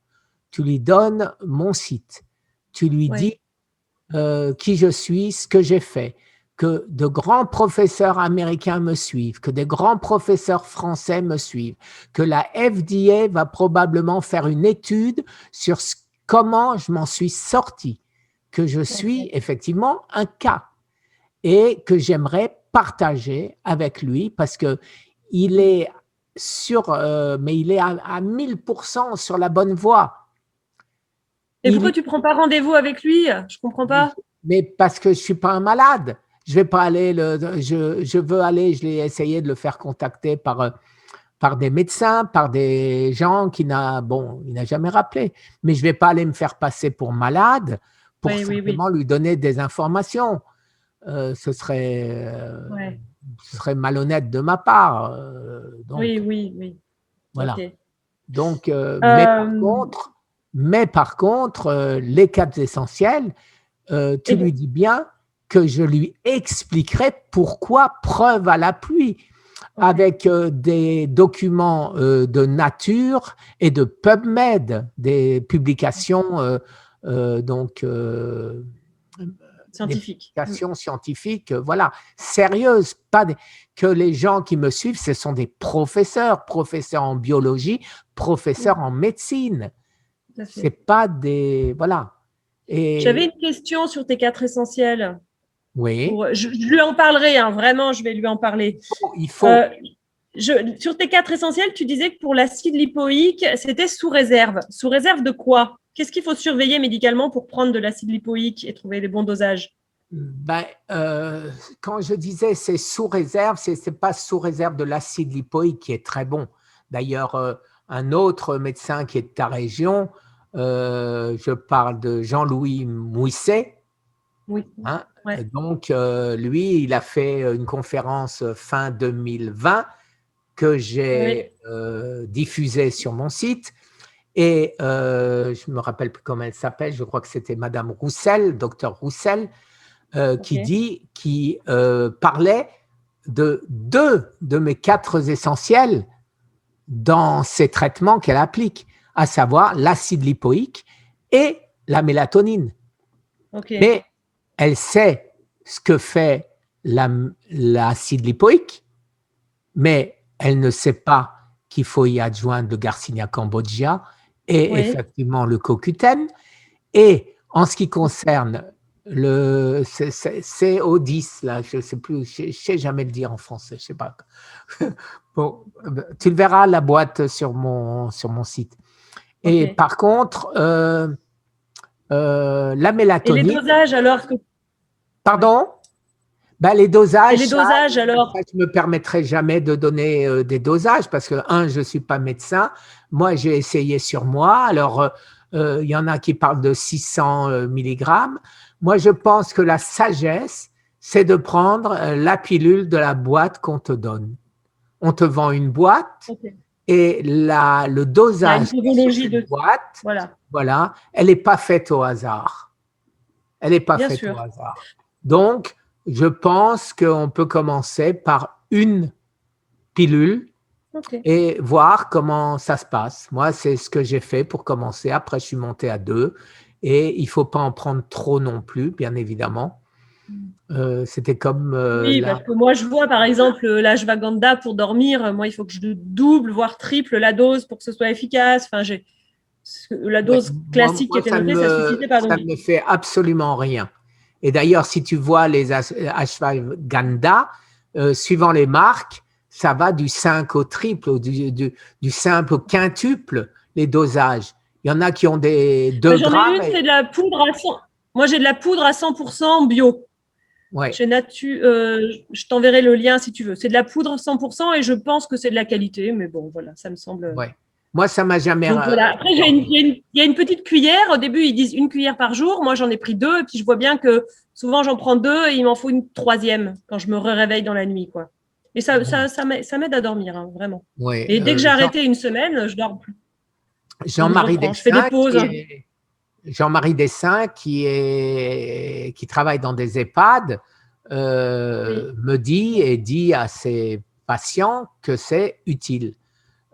tu lui donnes mon site. Tu lui dis qui je suis, ce que j'ai fait, que de grands professeurs américains me suivent, que des grands professeurs français me suivent, que la FDA va probablement faire une étude sur comment je m'en suis sorti, que je suis effectivement un cas et que j'aimerais partager avec lui parce que il est mais il est à 1000% sur la bonne voie. Et pourquoi tu ne prends pas rendez-vous avec lui? Je ne comprends pas. Mais parce que je ne suis pas un malade. Je vais pas aller, je veux aller, je l'ai essayé de le faire contacter par des médecins, par des gens il n'a jamais rappelé. Mais je ne vais pas aller me faire passer pour malade pour simplement lui donner des informations. Ce serait malhonnête de ma part. Donc, oui. Voilà. Okay. Donc, mais par contre, les 4 essentiels, tu lui dis bien que je lui expliquerai pourquoi, preuve à l'appui, avec des documents de Nature et de PubMed, des publications scientifiques. Scientifiques, voilà, sérieuses, pas que les gens qui me suivent, ce sont des professeurs en biologie, professeurs en médecine. C'est pas des… Voilà. J'avais une question sur tes 4 essentiels. Oui. Je lui en parlerai, hein, vraiment, je vais lui en parler. Il faut. Sur tes 4 essentiels, tu disais que pour l'acide lipoïque, c'était sous réserve. Sous réserve de quoi? Qu'est-ce qu'il faut surveiller médicalement pour prendre de l'acide lipoïque et trouver les bons dosages? Quand je disais c'est sous réserve, ce n'est pas sous réserve de l'acide lipoïque qui est très bon. D'ailleurs, un autre médecin qui est de ta région, je parle de Jean-Louis Mouisset. Oui. Hein, donc, lui, il a fait une conférence fin 2020 que j'ai diffusée sur mon site. Et je ne me rappelle plus comment elle s'appelle, je crois que c'était Madame Roussel, docteur Roussel, qui parlait de 2 de mes 4 essentiels dans ces traitements qu'elle applique, à savoir l'acide lipoïque et la mélatonine. Mais elle sait ce que fait l'acide lipoïque, mais elle ne sait pas qu'il faut y adjoindre le Garcinia cambogia et Oui. effectivement le CoQ10. Et en ce qui concerne le CO10, là, je ne sais plus, je sais jamais le dire en français, je sais pas. Bon, tu le verras la boîte sur mon site. Et Ok. par contre, la Et les mélatonine, dosages alors que... pardon? Ben, les Et dosages, les dosages alors? je ne me permettrai jamais de donner des dosages parce que, je ne suis pas médecin. Moi, j'ai essayé sur moi. Alors, il y en a qui parlent de 600 milligrammes. Moi, je pense que la sagesse, c'est de prendre la pilule de la boîte qu'on te donne. On te vend une boîte Ok. et le Il y a dosage une qui est sur posologie cette de... boîte, Voilà, voilà, elle n'est pas faite au hasard. Elle n'est pas bien faite au sûr. hasard. Donc, je pense qu'on peut commencer par une pilule Ok. et voir comment ça se passe. Moi, c'est ce que j'ai fait pour commencer. Après, je suis monté à 2 et il ne faut pas en prendre trop non plus, bien évidemment. C'était comme Oui, parce que moi, je vois, par exemple, l'ashwagandha pour dormir. Moi, il faut que je double, voire triple la dose pour que ce soit efficace. Enfin, la Ouais, dose classique qui était notée, ça suffisait pas. ça Donc, ne me fait absolument rien. Et d'ailleurs, si tu vois les ashwagandha, suivant les marques, ça va du 5 au triple, ou du simple au quintuple, les dosages. Il y en a qui ont des 2 j'en ai grammes. une, c'est de la poudre à 100. Moi, j'ai de la poudre à 100% bio. Ouais, Chez je t'enverrai le lien si tu veux. C'est de la poudre 100% et je pense que c'est de la qualité, mais bon, voilà, ça me semble. ouais. Moi, ça m'a jamais. Donc voilà. Après, il y a une petite cuillère. Au début, ils disent une cuillère par jour. Moi, j'en ai pris 2 et puis je vois bien que souvent, j'en prends 2 et il m'en faut une troisième quand je me réveille dans la nuit, quoi. Et ça m'aide à dormir, hein, vraiment. Ouais, Et dès que j'ai arrêté une semaine, je dors plus. Donc, je Jean-Marie reprends. Je fais des Dessin, pauses. Jean-Marie Dessin, qui travaille dans des EHPAD, Oui. me dit et dit à ses patients que c'est utile.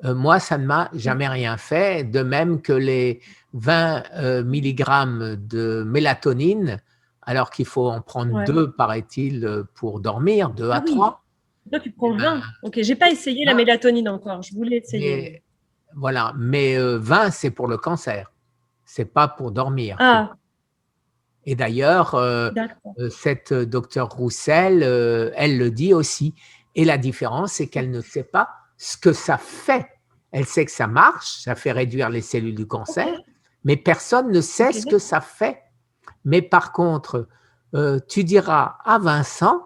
Moi, ça ne m'a jamais rien fait, de même que les 20 milligrammes de mélatonine, alors qu'il faut en prendre Ouais. 2, paraît-il, pour dormir, 2 à Ah oui. 3. Toi, tu Eh prends ben, 20. Ok, j'ai pas essayé la 20, mélatonine encore. Je voulais essayer. mais voilà, mais 20, c'est pour le cancer, c'est pas pour dormir. Ah, Et d'ailleurs, d'accord. cette docteure Roussel, elle le dit aussi. Et la différence, c'est qu'elle ne sait pas ce que ça fait. Elle sait que ça marche, ça fait réduire les cellules du Ok. cancer, mais personne ne sait Ok, ce que ça fait. Mais par contre, tu diras à Vincent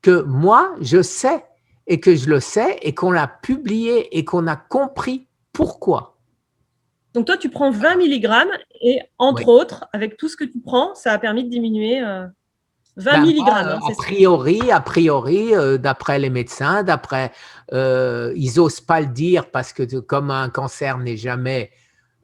que moi, je sais et que je le sais et qu'on l'a publié et qu'on a compris pourquoi. Donc toi, tu prends 20 milligrammes et entre Oui. autres, avec tout ce que tu prends, ça a permis de diminuer 20 Ben moi, milligrammes, hein, c'est ça. a priori, d'après les médecins, ils n'osent pas le dire parce que comme un cancer n'est jamais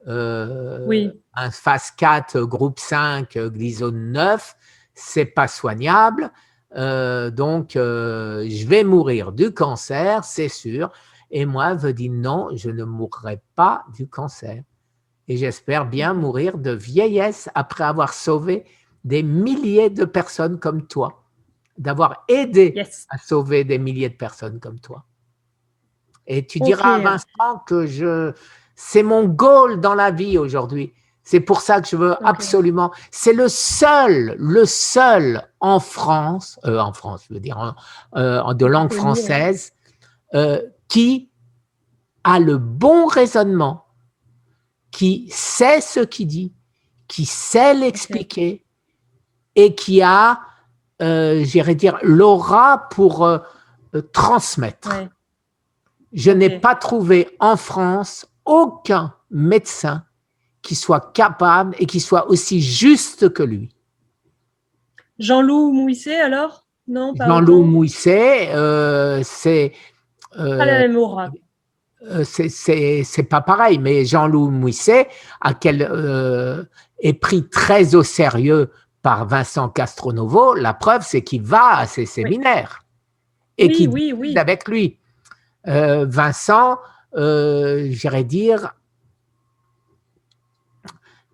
Oui, un phase 4, groupe 5, glyzone 9, c'est pas soignable. Donc, je vais mourir du cancer, c'est sûr. Et moi, je dis non, je ne mourrai pas du cancer. Et j'espère bien ok. mourir de vieillesse après avoir sauvé des milliers de personnes comme toi, d'avoir aidé Yes. à sauver des milliers de personnes comme toi. Et tu Ok. diras à Vincent que c'est mon goal dans la vie aujourd'hui. C'est pour ça que je veux Ok. absolument. C'est le seul en France, je veux dire, de langue Connu, ouais. française, qui a le bon raisonnement, qui sait ce qu'il dit, qui sait Ok. l'expliquer et qui a, j'irais dire, l'aura pour transmettre. Ouais. Je n'ai Ok. pas trouvé en France aucun médecin qui soit capable et qui soit aussi juste que lui. Jean-Loup Mouisset, alors? Non, pas Jean-Loup autant. Mouisset, Pas la euh, même aura. c'est pas pareil, mais Jean-Loup Mouisset est pris très au sérieux par Vincent Castronovo. La preuve, c'est qu'il va à ses Oui. séminaires et Oui, qu'il oui, discute oui. avec lui. Vincent, j'irais dire,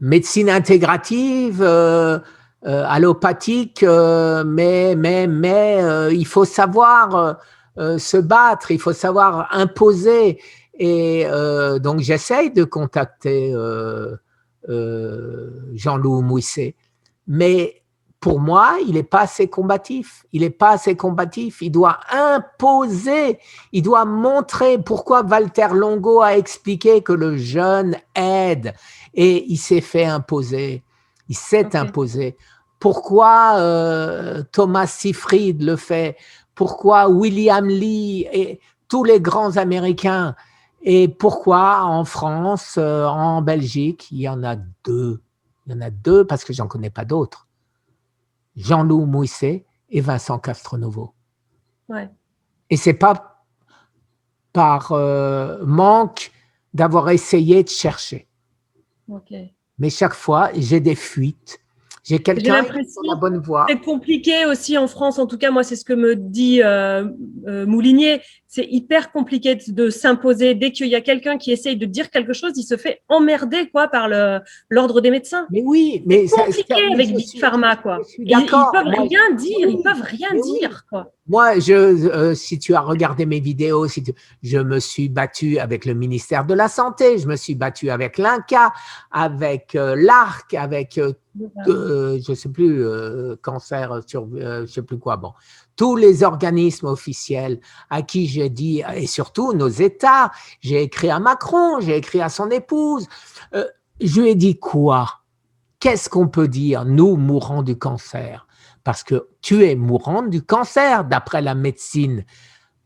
médecine intégrative, allopathique, mais il faut savoir se battre, il faut savoir imposer. Et donc, j'essaye de contacter Jean-Loup Mouisset, mais pour moi, il n'est pas assez combatif. Il n'est pas assez combatif. Il doit imposer, il doit montrer pourquoi Walter Longo a expliqué que le jeune aide et il s'est fait imposer. Il s'est imposé. Pourquoi Thomas Seyfried le fait? Pourquoi William Lee et tous les grands Américains? Et pourquoi en France, en Belgique, il y en a deux? Il y en a deux parce que j'en connais pas d'autres. Jean-Loup Mouisset et Vincent Castronovo. Ouais. Et c'est pas par manque d'avoir essayé de chercher. Mais chaque fois, j'ai des fuites. J'ai quelqu'un qui est sur la bonne voie. C'est compliqué aussi en France, en tout cas, moi, c'est ce que me dit Moulinier. C'est hyper compliqué de s'imposer. Dès qu'il y a quelqu'un qui essaye de dire quelque chose, il se fait emmerder quoi, par l'ordre des médecins. Mais oui, mais c'est compliqué avec Big Pharma. Quoi. Ils peuvent rien dire, ils peuvent rien dire. Quoi. Moi, si tu as regardé mes vidéos, je me suis battu avec le ministère de la Santé, je me suis battu avec l'INCA, avec l'ARC, avec je ne sais plus, cancer, je ne sais plus quoi. Bon, tous les organismes officiels à qui j'ai dit, et surtout nos États, j'ai écrit à Macron, j'ai écrit à son épouse, je lui ai dit quoi? Qu'est-ce qu'on peut dire, nous, mourants du cancer? Parce que tu es mourante du cancer, d'après la médecine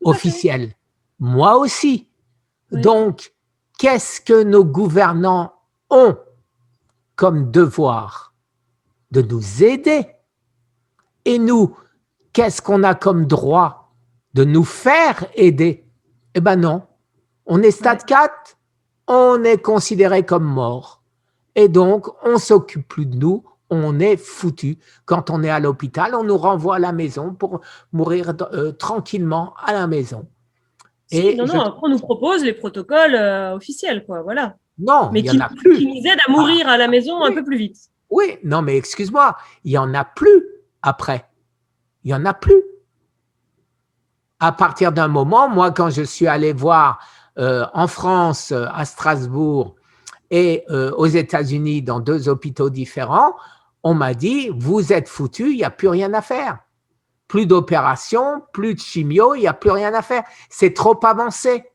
officielle. Moi aussi. Oui. Donc, qu'est-ce que nos gouvernants ont comme devoir? De nous aider. Et nous, qu'est-ce qu'on a comme droit? De nous faire aider. Eh bien non. On est stade 4, on est considéré comme mort. Et donc, on ne s'occupe plus de nous. On est foutu. Quand on est à l'hôpital, on nous renvoie à la maison pour mourir tranquillement à la maison. Et non, après on nous propose les protocoles officiels, quoi, voilà. Non, mais il y en a plus. Qui nous aident à mourir à la maison un peu plus vite. Oui, non, mais excuse-moi, il n'y en a plus après. Il n'y en a plus. À partir d'un moment, moi, quand je suis allé voir en France, à Strasbourg, et aux États-Unis, dans 2 hôpitaux différents, on m'a dit, vous êtes foutus, il n'y a plus rien à faire. Plus d'opérations, plus de chimio, il n'y a plus rien à faire. C'est trop avancé.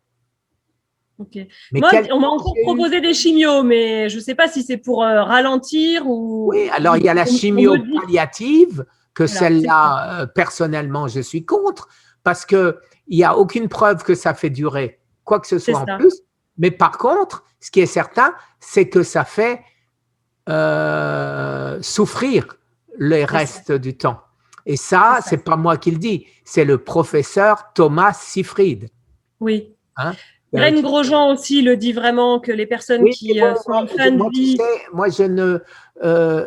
Okay. Moi, on m'a encore proposé des chimios, mais je ne sais pas si c'est pour ralentir ou… Oui, alors il y a la chimio palliative, que celle-là, personnellement, je suis contre, parce qu'il n'y a aucune preuve que ça fait durer quoi que ce soit en plus. Mais par contre, ce qui est certain, c'est que ça fait souffrir les restes du temps. Et ça, c'est pas moi qui le dis, c'est le professeur Thomas Seyfried. Oui. Hein? Irène Grosjean aussi le dit vraiment, que les personnes qui sont en fin de vie… Tu sais, moi,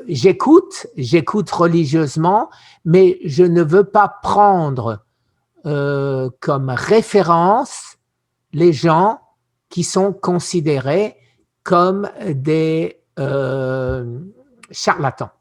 j'écoute religieusement, mais je ne veux pas prendre comme référence les gens qui sont considérés comme des charlatans,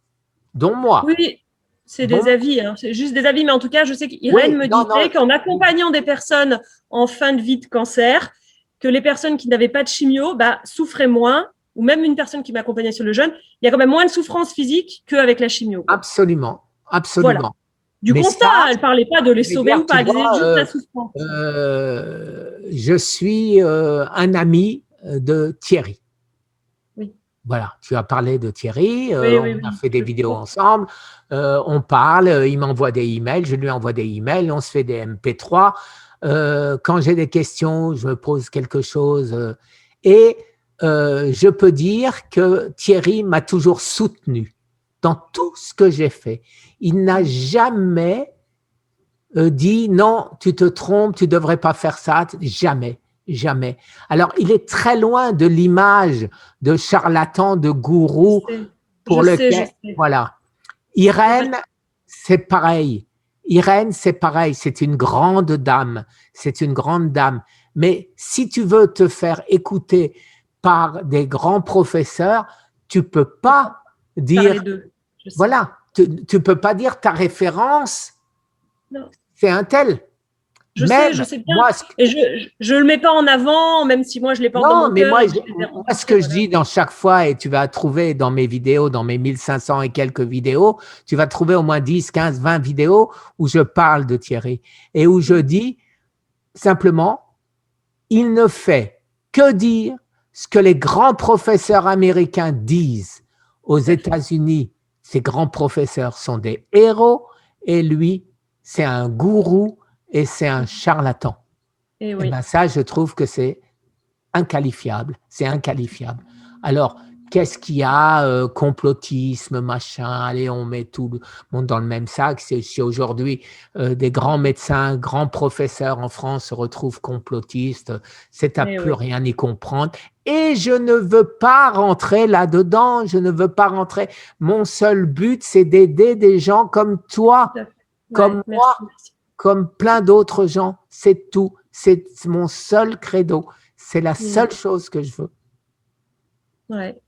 dont moi. Oui, c'est des avis, hein. C'est juste des avis, mais en tout cas, je sais qu'Irène me disait qu'en accompagnant des personnes en fin de vie de cancer, que les personnes qui n'avaient pas de chimio souffraient moins, ou même une personne qui m'accompagnait sur le jeûne, il y a quand même moins de souffrance physique qu'avec la chimio. Absolument, absolument. Voilà. Du constat, elle ne parlait pas de les sauver ou pas, elle disait juste la souffrance. Je suis un ami de Thierry. Oui. Voilà, tu as parlé de Thierry, on a fait des vidéos ensemble, on parle, il m'envoie des emails, je lui envoie des emails, on se fait des MP3. Quand j'ai des questions, je me pose quelque chose. Et je peux dire que Thierry m'a toujours soutenu dans tout ce que j'ai fait. Il n'a jamais dit non, tu te trompes, tu ne devrais pas faire ça. Jamais, jamais. Alors, il est très loin de l'image de charlatan, de gourou pour lequel… Voilà. Irène, c'est pareil. Irène, c'est pareil. C'est une grande dame. C'est une grande dame. Mais si tu veux te faire écouter par des grands professeurs, tu ne peux pas dire… Voilà, tu ne peux pas dire ta référence, c'est un tel. Je sais bien. Moi, et je le mets pas en avant, même si moi je l'ai pas dans mon cœur. Moi, ce que je dis dans chaque fois, et tu vas trouver dans mes vidéos, dans mes 1500 et quelques vidéos, tu vas trouver au moins 10, 15, 20 vidéos où je parle de Thierry et où je dis simplement, il ne fait que dire ce que les grands professeurs américains disent aux États-Unis. Ces grands professeurs sont des héros et lui, c'est un gourou et c'est un charlatan. Et bien ça, je trouve que c'est inqualifiable. C'est inqualifiable. Alors, qu'est-ce qu'il y a complotisme, machin, allez, on met tout le monde dans le même sac. Si aujourd'hui, des grands médecins, grands professeurs en France se retrouvent complotistes, c'est à plus rien y comprendre. Et je ne veux pas rentrer là-dedans, je ne veux pas rentrer. Mon seul but, c'est d'aider des gens comme toi, comme moi, comme plein d'autres gens. C'est tout. C'est mon seul credo. C'est la seule chose que je veux. Ouais.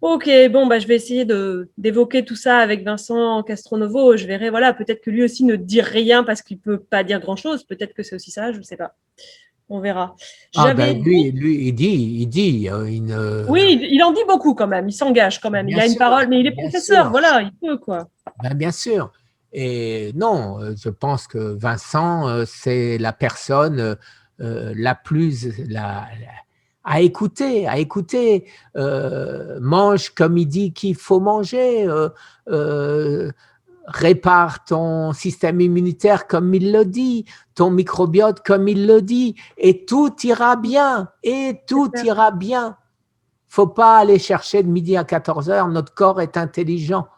Ok, bon, je vais essayer d'évoquer tout ça avec Vincent Castronovo. Je verrai, voilà, peut-être que lui aussi ne dit rien parce qu'il ne peut pas dire grand-chose. Peut-être que c'est aussi ça, je ne sais pas. On verra. Lui, il dit. Oui, il en dit beaucoup quand même. Il s'engage quand même. Il a une parole, mais il est professeur, voilà, il peut, quoi. Bien sûr. Et non, je pense que Vincent, c'est la personne la plus à écouter. Mange comme il dit qu'il faut manger. Répare ton système immunitaire comme il le dit, ton microbiote comme il le dit, et tout ira bien. Faut pas aller chercher de midi à 14h. Notre corps est intelligent.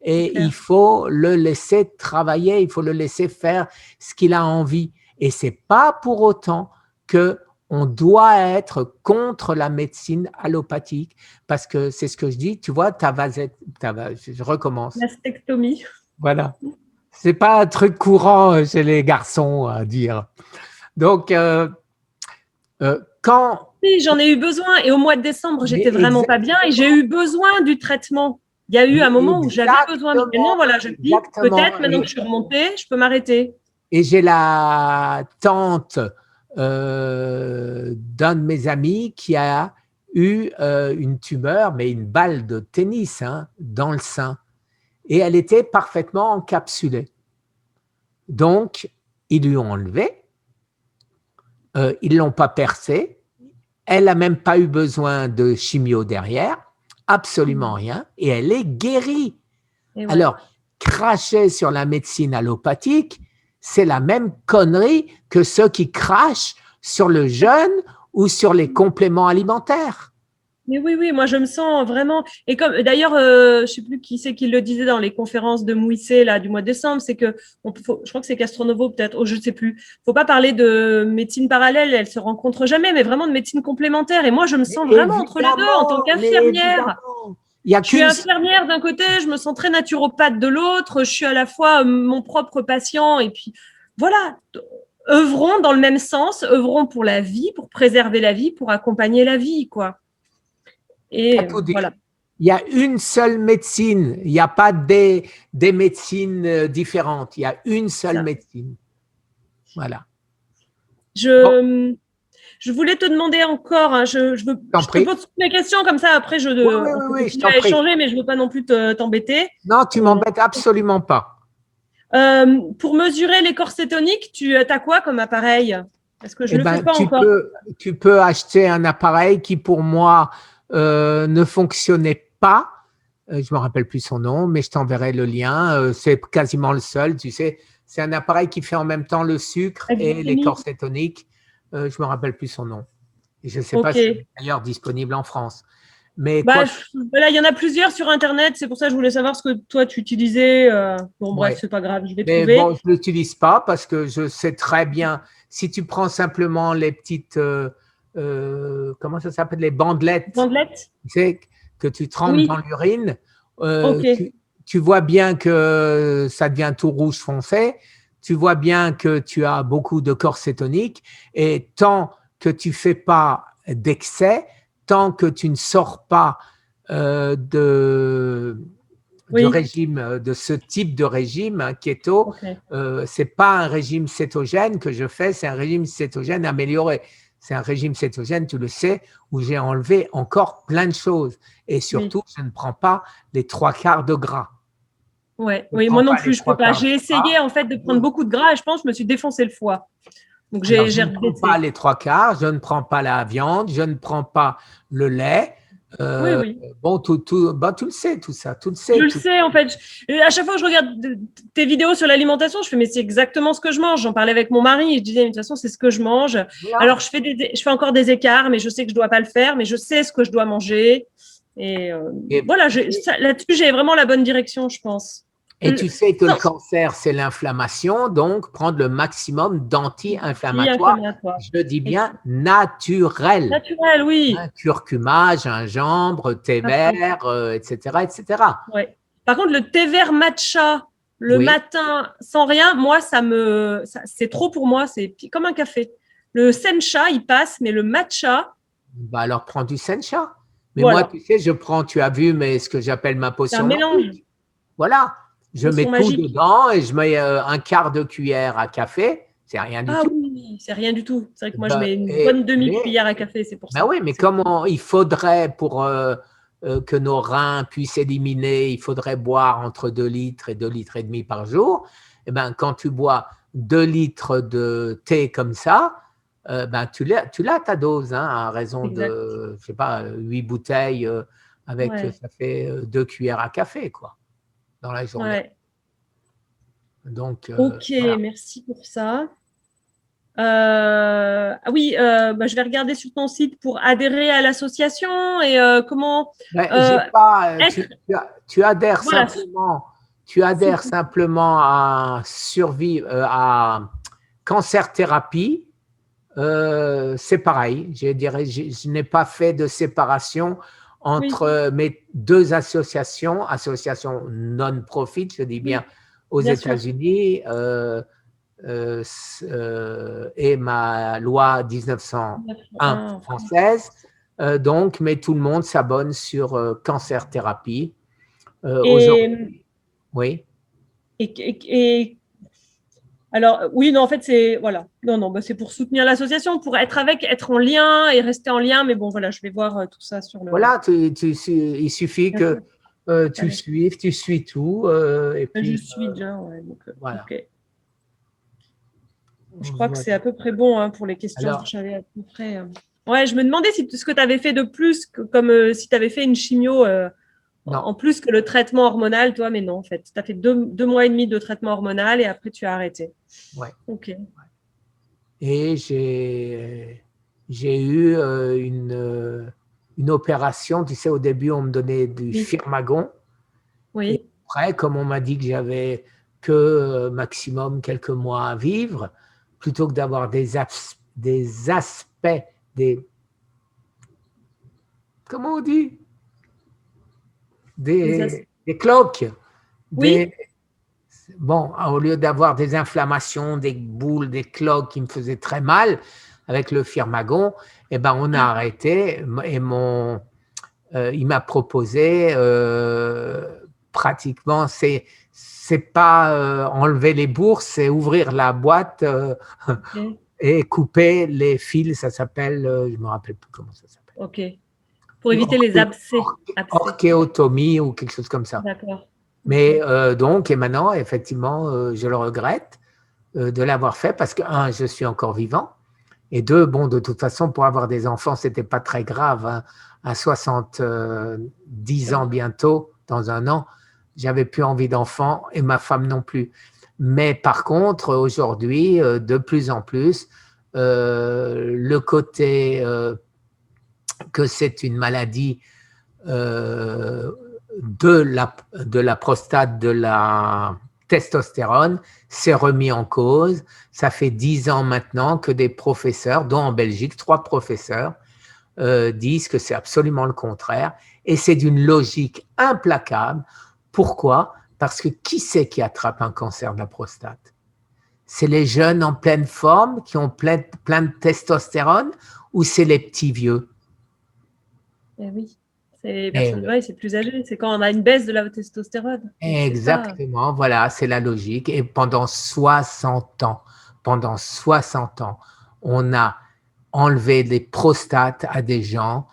Et il faut le laisser travailler, il faut le laisser faire ce qu'il a envie. Et ce n'est pas pour autant qu'on doit être contre la médecine allopathique, parce que c'est ce que je dis, tu vois, je recommence. Mastectomie. Voilà. Ce n'est pas un truc courant chez les garçons à dire. Donc, quand… Oui, j'en ai eu besoin. Et au mois de décembre, j'étais vraiment pas bien et j'ai eu besoin du traitement. Il y a eu un moment où j'avais besoin. Mais maintenant, voilà, je dis peut-être, maintenant que je suis remontée, je peux m'arrêter. Et j'ai la tante d'un de mes amis qui a eu une tumeur, mais une balle de tennis dans le sein. Et elle était parfaitement encapsulée. Donc, ils lui ont enlevé. Ils ne l'ont pas percée. Elle n'a même pas eu besoin de chimio derrière. Absolument rien. Et elle est guérie. Et alors, cracher sur la médecine allopathique, c'est la même connerie que ceux qui crachent sur le jeûne ou sur les compléments alimentaires. Mais oui, moi je me sens vraiment. Et comme d'ailleurs, je ne sais plus qui c'est qui le disait dans les conférences de Mouissé là du mois de décembre, c'est que je crois que c'est Castronovo peut-être, je ne sais plus. Faut pas parler de médecine parallèle, elles se rencontrent jamais, mais vraiment de médecine complémentaire. Et moi je me sens vraiment entre les deux en tant qu'infirmière. Je suis infirmière d'un côté, je me sens très naturopathe de l'autre. Je suis à la fois mon propre patient et puis voilà. Œuvrons dans le même sens, œuvrons pour la vie, pour préserver la vie, pour accompagner la vie, quoi. Et voilà. Il y a une seule médecine, il n'y a pas des médecines différentes, il y a une seule médecine. Voilà. Je voulais te demander encore, je te pose toutes mes questions comme ça, après je continue à échanger, mais je ne veux pas non plus t'embêter. Non, tu m'embêtes absolument pas. Pour mesurer les corps cétoniques, tu as quoi comme appareil? Parce que je ne le fais pas encore. Tu peux acheter un appareil qui, pour moi, ne fonctionnait pas. Je ne me rappelle plus son nom, mais je t'enverrai le lien. C'est quasiment le seul, tu sais. C'est un appareil qui fait en même temps le sucre et les corps cétoniques. Je ne me rappelle plus son nom. Et je ne sais pas si c'est d'ailleurs disponible en France. Mais voilà, il y en a plusieurs sur Internet. C'est pour ça que je voulais savoir ce que toi, tu utilisais. Bref, c'est pas grave, je vais trouver. Bon, je ne l'utilise pas parce que je sais très bien. Si tu prends simplement les petites… comment ça s'appelle, les bandelettes, tu sais, que tu trempes dans l'urine, tu vois bien que ça devient tout rouge foncé, tu vois bien que tu as beaucoup de corps cétoniques et tant que tu ne fais pas d'excès, tant que tu ne sors pas du régime, de ce type de régime, keto. C'est pas un régime cétogène que je fais, c'est un régime cétogène amélioré. C'est un régime cétogène, tu le sais, où j'ai enlevé encore plein de choses. Et surtout, je ne prends pas les 3/4 de gras. Oui, moi non plus, je peux pas. J'ai essayé en fait de prendre beaucoup de gras et je pense que je me suis défoncé le foie. Donc je ne prends pas les 3/4, je ne prends pas la viande, je ne prends pas le lait. Bon, tu le sais, tout ça, tu le sais. Je le sais, en fait. À chaque fois que je regarde tes vidéos sur l'alimentation, je fais, mais c'est exactement ce que je mange. J'en parlais avec mon mari et je disais, mais de toute façon, c'est ce que je mange. Voilà. Alors, je fais encore des écarts, mais je sais que je dois pas le faire, mais je sais ce que je dois manger. Et voilà, là-dessus, j'ai vraiment la bonne direction, je pense. Et tu sais que le cancer, c'est l'inflammation, donc prendre le maximum d'anti-inflammatoires. Je dis bien naturel. Naturel, oui. Curcuma, gingembre, thé vert, etc., etc. Ouais. Par contre, le thé vert matcha le matin sans rien, moi, c'est trop pour moi. C'est comme un café. Le sencha, il passe, mais le matcha. Bah alors, prends du sencha. Mais moi, tu sais, tu as vu ce que j'appelle ma potion. C'est un mélange. Voilà. Je mets tout dedans et je mets un quart de cuillère à café. C'est rien du tout. Ah oui, c'est rien du tout. C'est vrai que moi, je mets une bonne demi-cuillère à café. C'est pour ça. Oui, mais comment il faudrait pour que nos reins puissent éliminer, il faudrait boire entre 2 litres et 2 litres et demi par jour. Et ben, quand tu bois 2 litres de thé comme ça, tu l'as ta dose, hein, à raison de, je sais pas, 8 bouteilles avec, ça fait 2 cuillères à café, quoi, dans la journée. Donc, ok, voilà. Merci pour ça. Je vais regarder sur ton site pour adhérer à l'association et comment. Tu adhères simplement. Tu adhères simplement à à cancer thérapie. C'est pareil. Je n'ai pas fait de séparation entre mes 2 associations non-profit, je dis bien, aux États-Unis. Et ma loi 1901 française. Donc, mais tout le monde s'abonne sur cancer thérapie. Aujourd'hui. Oui. Alors, oui, non, en fait, c'est voilà. C'est pour soutenir l'association, pour être en lien et rester en lien. Mais bon, voilà, je vais voir tout ça sur le. Voilà, il suffit que tu suives, tu suis tout. Et puis, je suis déjà, donc, voilà. Okay. Je crois que c'est à peu près bon pour les questions que j'avais à peu près. Ouais, je me demandais ce que tu avais fait de plus, comme si tu avais fait une chimio en plus que le traitement hormonal, toi, mais non, en fait. Tu as fait 2 mois et demi de traitement hormonal et après tu as arrêté. Ouais. Ok. Et j'ai eu une opération. Tu sais, au début, on me donnait du Firmagon. Oui. Et après, comme on m'a dit que j'avais que maximum quelques mois à vivre, plutôt que d'avoir des aspects, comment on dit, des cloques, bon, au lieu d'avoir des inflammations, des boules, des cloques qui me faisaient très mal avec le Firmagon, on a arrêté et il m'a proposé pratiquement, c'est pas enlever les bourses, c'est ouvrir la boîte et couper les fils, ça s'appelle, je ne me rappelle plus comment ça s'appelle. Ok. Pour éviter les abcès. Orchéotomie ou quelque chose comme ça. D'accord. Mais donc, et maintenant, effectivement, je le regrette de l'avoir fait parce que, 1, je suis encore vivant, et 2, bon, de toute façon, pour avoir des enfants, ce n'était pas très grave. Hein. À 70 ans bientôt, dans 1 an, j'avais plus envie d'enfants et ma femme non plus. Mais par contre, aujourd'hui, de plus en plus, le côté que c'est une maladie de la prostate, de la testostérone, s'est remis en cause. Ça fait 10 ans maintenant que des professeurs, dont en Belgique, 3 professeurs, disent que c'est absolument le contraire. Et c'est d'une logique implacable. Pourquoi ? Parce que qui c'est qui attrape un cancer de la prostate ? C'est les jeunes en pleine forme qui ont plein de testostérone ou c'est les petits vieux ? Oui, C'est ouais, c'est plus âgé. C'est quand on a une baisse de la testostérone. Exactement, voilà, c'est la logique. Et pendant 60 ans, on a enlevé des prostates à des gens,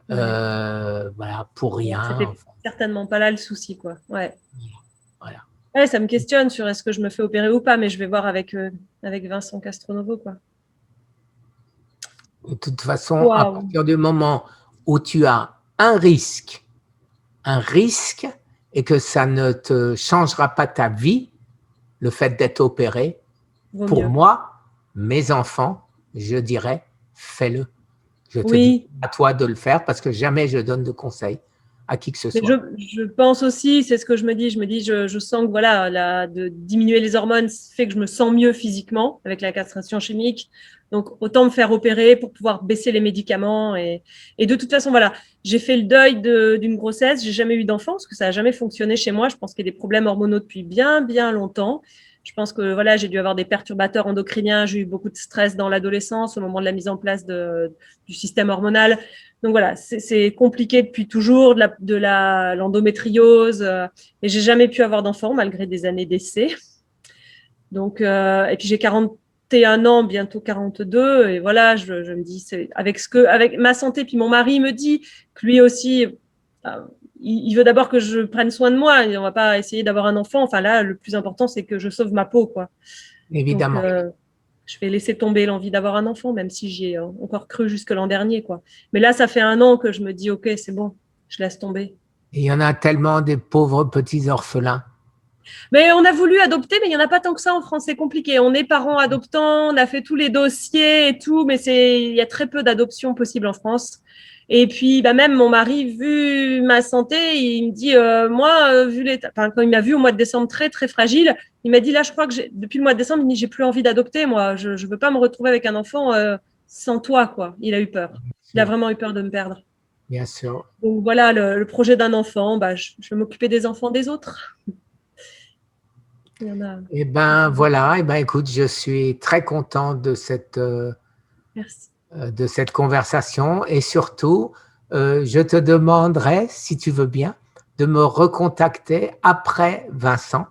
voilà, pour rien. C'était certainement pas là le souci, quoi. Ouais. Voilà. Ouais, ça me questionne sur est-ce que je me fais opérer ou pas, mais je vais voir avec Vincent Castronovo, quoi. De toute façon, à partir du moment où tu as un risque, et que ça ne te changera pas ta vie, le fait d'être opéré, pour moi, mes enfants, je dirais, fais-le. Je te dis à toi de le faire parce que jamais je donne de conseils à qui que ce soit. Je pense aussi, c'est ce que je me dis. Je sens que voilà, de diminuer les hormones fait que je me sens mieux physiquement avec la castration chimique. Donc, autant me faire opérer pour pouvoir baisser les médicaments. Et de toute façon, voilà, j'ai fait le deuil d'une grossesse. J'ai jamais eu d'enfant parce que ça n'a jamais fonctionné chez moi. Je pense qu'il y a des problèmes hormonaux depuis bien, bien longtemps. Je pense que voilà, j'ai dû avoir des perturbateurs endocriniens. J'ai eu beaucoup de stress dans l'adolescence au moment de la mise en place du système hormonal. Donc voilà, c'est compliqué depuis toujours, de l'endométriose. Et j'ai jamais pu avoir d'enfant malgré des années d'essai. Donc, et puis j'ai 41 ans, bientôt 42. Et voilà, je me dis, avec ma santé, puis mon mari me dit que lui aussi, il veut d'abord que je prenne soin de moi. Et on va pas essayer d'avoir un enfant. Enfin là, le plus important, c'est que je sauve ma peau, quoi. Évidemment. Donc, je vais laisser tomber l'envie d'avoir un enfant, même si j'y ai encore cru jusque l'an dernier, quoi. Mais là, ça fait 1 an que je me dis, OK, c'est bon, je laisse tomber. Et il y en a tellement des pauvres petits orphelins. Mais on a voulu adopter, mais il n'y en a pas tant que ça en France, c'est compliqué. On est parents adoptants, on a fait tous les dossiers et tout, mais il y a très peu d'adoptions possibles en France. Et puis, même mon mari, vu ma santé, il me dit, moi, quand il m'a vu au mois de décembre très, très fragile, il m'a dit, là, je crois que depuis le mois de décembre, j'ai plus envie d'adopter, moi. Je veux pas me retrouver avec un enfant sans toi, quoi. Il a eu peur. Il a vraiment eu peur de me perdre. Bien sûr. Donc voilà, le projet d'un enfant, je vais m'occuper des enfants des autres. Eh ben voilà, écoute, je suis très content de cette conversation et surtout, je te demanderai, si tu veux bien, de me recontacter après Vincent.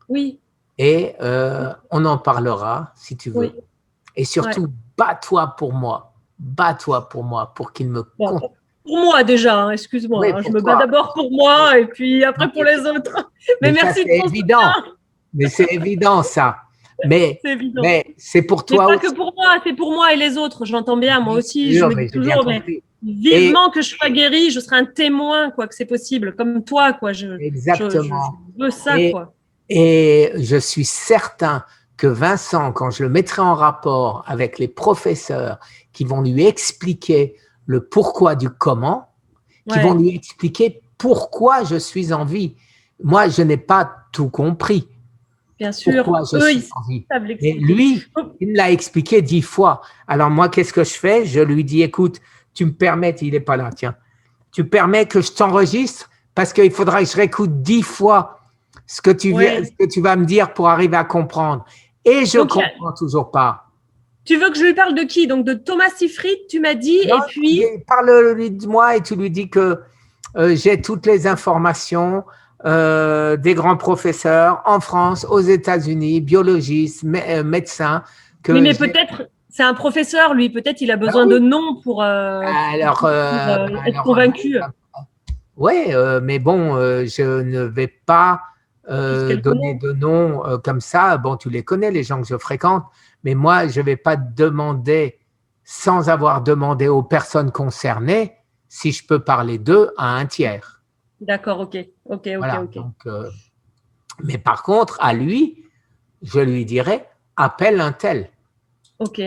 Oui. Et on en parlera si tu veux. Oui. Et surtout, bats-toi pour moi. Bats-toi pour moi, pour qu'il me compte. Pour moi déjà, hein, excuse-moi. Oui, je me bats d'abord pour moi et puis après pour les autres. Mais merci de ton évident. Mais c'est évident ça. Mais c'est pour toi aussi. Mais pas que pour moi, c'est pour moi et les autres. J'entends bien, moi aussi. Je me dis toujours, vivement que je sois guérie, je serai un témoin, quoi, que c'est possible. Comme toi, quoi. Exactement. Je veux ça, quoi. Et je suis certain que Vincent, quand je le mettrai en rapport avec les professeurs qui vont lui expliquer le pourquoi du comment, qui vont lui expliquer pourquoi je suis en vie. Moi, je n'ai pas tout compris. Bien sûr, pourquoi je suis en vie. Et lui, il me l'a expliqué 10 fois. Alors moi, qu'est-ce que je fais? Je lui dis, écoute, tu me permets, il n'est pas là, tiens, tu permets que je t'enregistre parce qu'il faudra que je réécoute 10 fois ce que tu vas me dire pour arriver à comprendre. Et je ne comprends toujours pas. Tu veux que je lui parle de qui? Donc de Thomas Seyfried, tu m'as dit, non, et puis… Parle-lui de moi et tu lui dis que j'ai toutes les informations des grands professeurs en France, aux États-Unis, biologistes, médecins. Oui, mais peut-être… C'est un professeur, lui, peut-être il a besoin de noms pour être convaincu. Oui, mais bon, je ne vais pas donner de noms comme ça. Bon, tu les connais, les gens que je fréquente, mais moi, je ne vais pas demander, sans avoir demandé aux personnes concernées, si je peux parler d'eux à un tiers. D'accord, ok. Voilà, donc, mais par contre, à lui, je lui dirai, appelle un tel. Ok.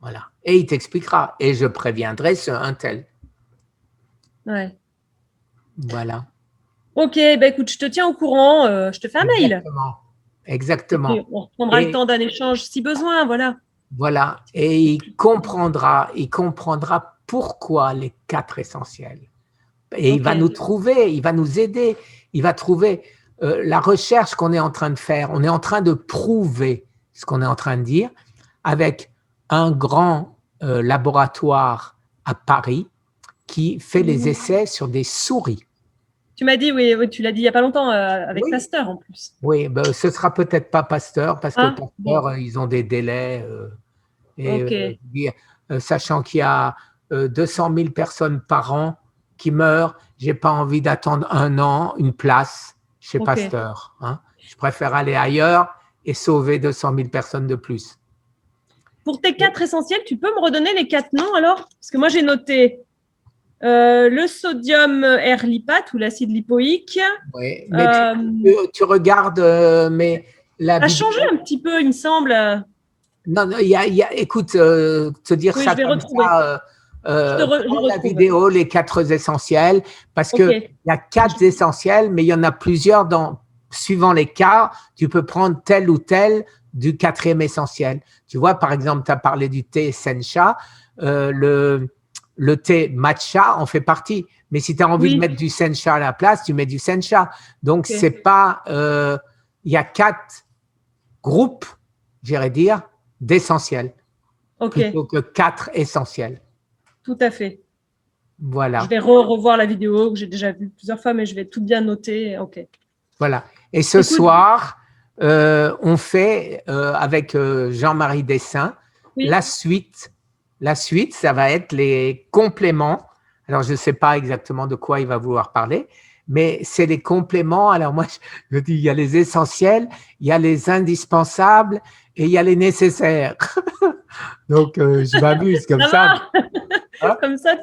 Voilà. Et il t'expliquera. Et je préviendrai ce un tel. Ouais. Voilà. Ok, écoute, je te tiens au courant. Je te fais un mail. Exactement. Et on reprendra le temps d'un échange si besoin, voilà. Voilà. Et il comprendra pourquoi les 4 essentiels. Et il va nous trouver, il va nous aider, il va trouver la recherche qu'on est en train de faire. On est en train de prouver ce qu'on est en train de dire avec un grand laboratoire à Paris qui fait les essais sur des souris. Tu m'as dit, oui, tu l'as dit il n'y a pas longtemps avec Oui. Pasteur en plus. Oui, ben, ce ne sera peut-être pas Pasteur parce que Pasteur, bon. ils ont des délais. Ok. Sachant qu'il y a 200 000 personnes par an qui meurent, je n'ai pas envie d'attendre un an, une place chez Pasteur. Hein. Je préfère aller ailleurs et sauver 200 000 personnes de plus. Pour tes 4 essentiels, tu peux me redonner les 4 noms alors? Parce que moi, j'ai noté le sodium R-lipate ou l'acide lipoïque. Oui, mais tu regardes, mais la a changé un petit peu, il me semble. Non, non, écoute, te dire ça comme ça, prends la vidéo, les 4 essentiels, parce qu'il y a 4 essentiels, mais il y en a plusieurs suivant les cas, tu peux prendre tel ou tel du 4e essentiel. Tu vois, par exemple, tu as parlé du thé sencha, le thé matcha en fait partie. Mais si tu as envie de mettre du sencha à la place, tu mets du sencha. Donc, c'est pas… il y a 4 groupes, j'irais dire, d'essentiels, plutôt que 4 essentiels. Tout à fait. Voilà. Je vais revoir la vidéo que j'ai déjà vue plusieurs fois, mais je vais tout bien noter. Ok. Voilà. Et ce soir, on fait avec Jean-Marie Dessin la suite. La suite, ça va être les compléments. Alors, je ne sais pas exactement de quoi il va vouloir parler, mais c'est les compléments. Alors, moi, je dis, il y a les essentiels, il y a les indispensables et il y a les nécessaires. Donc, je m'amuse comme ça. Hein? Comme ça,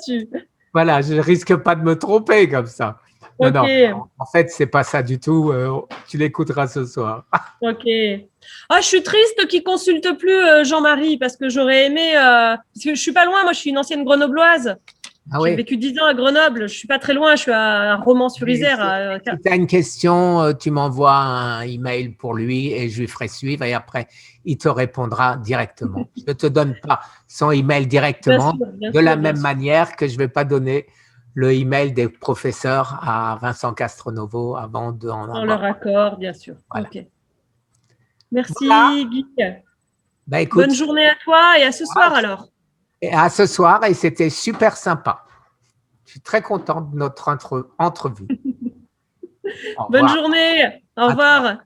Voilà, je ne risque pas de me tromper comme ça. Non, non, en fait, ce n'est pas ça du tout. Tu l'écouteras ce soir. Ok. Ah, je suis triste qu'il ne consulte plus Jean-Marie parce que j'aurais aimé… parce que je ne suis pas loin, moi, je suis une ancienne grenobloise. Ah j'ai vécu 10 ans à Grenoble, je ne suis pas très loin, je suis à Romans-sur-Isère. Si tu as une question, tu m'envoies un email pour lui et je lui ferai suivre et après, il te répondra directement. Je ne te donne pas son email directement de la même manière que je ne vais pas donner le email des professeurs à Vincent Castronovo avant d'en avoir. Dans leur accord, bien sûr. Voilà. Ok. Merci, Guy. Bah, écoute, bonne journée à toi et à ce soir alors. Et à ce soir, et c'était super sympa. Je suis très contente de notre entrevue. Bonne journée. Au revoir.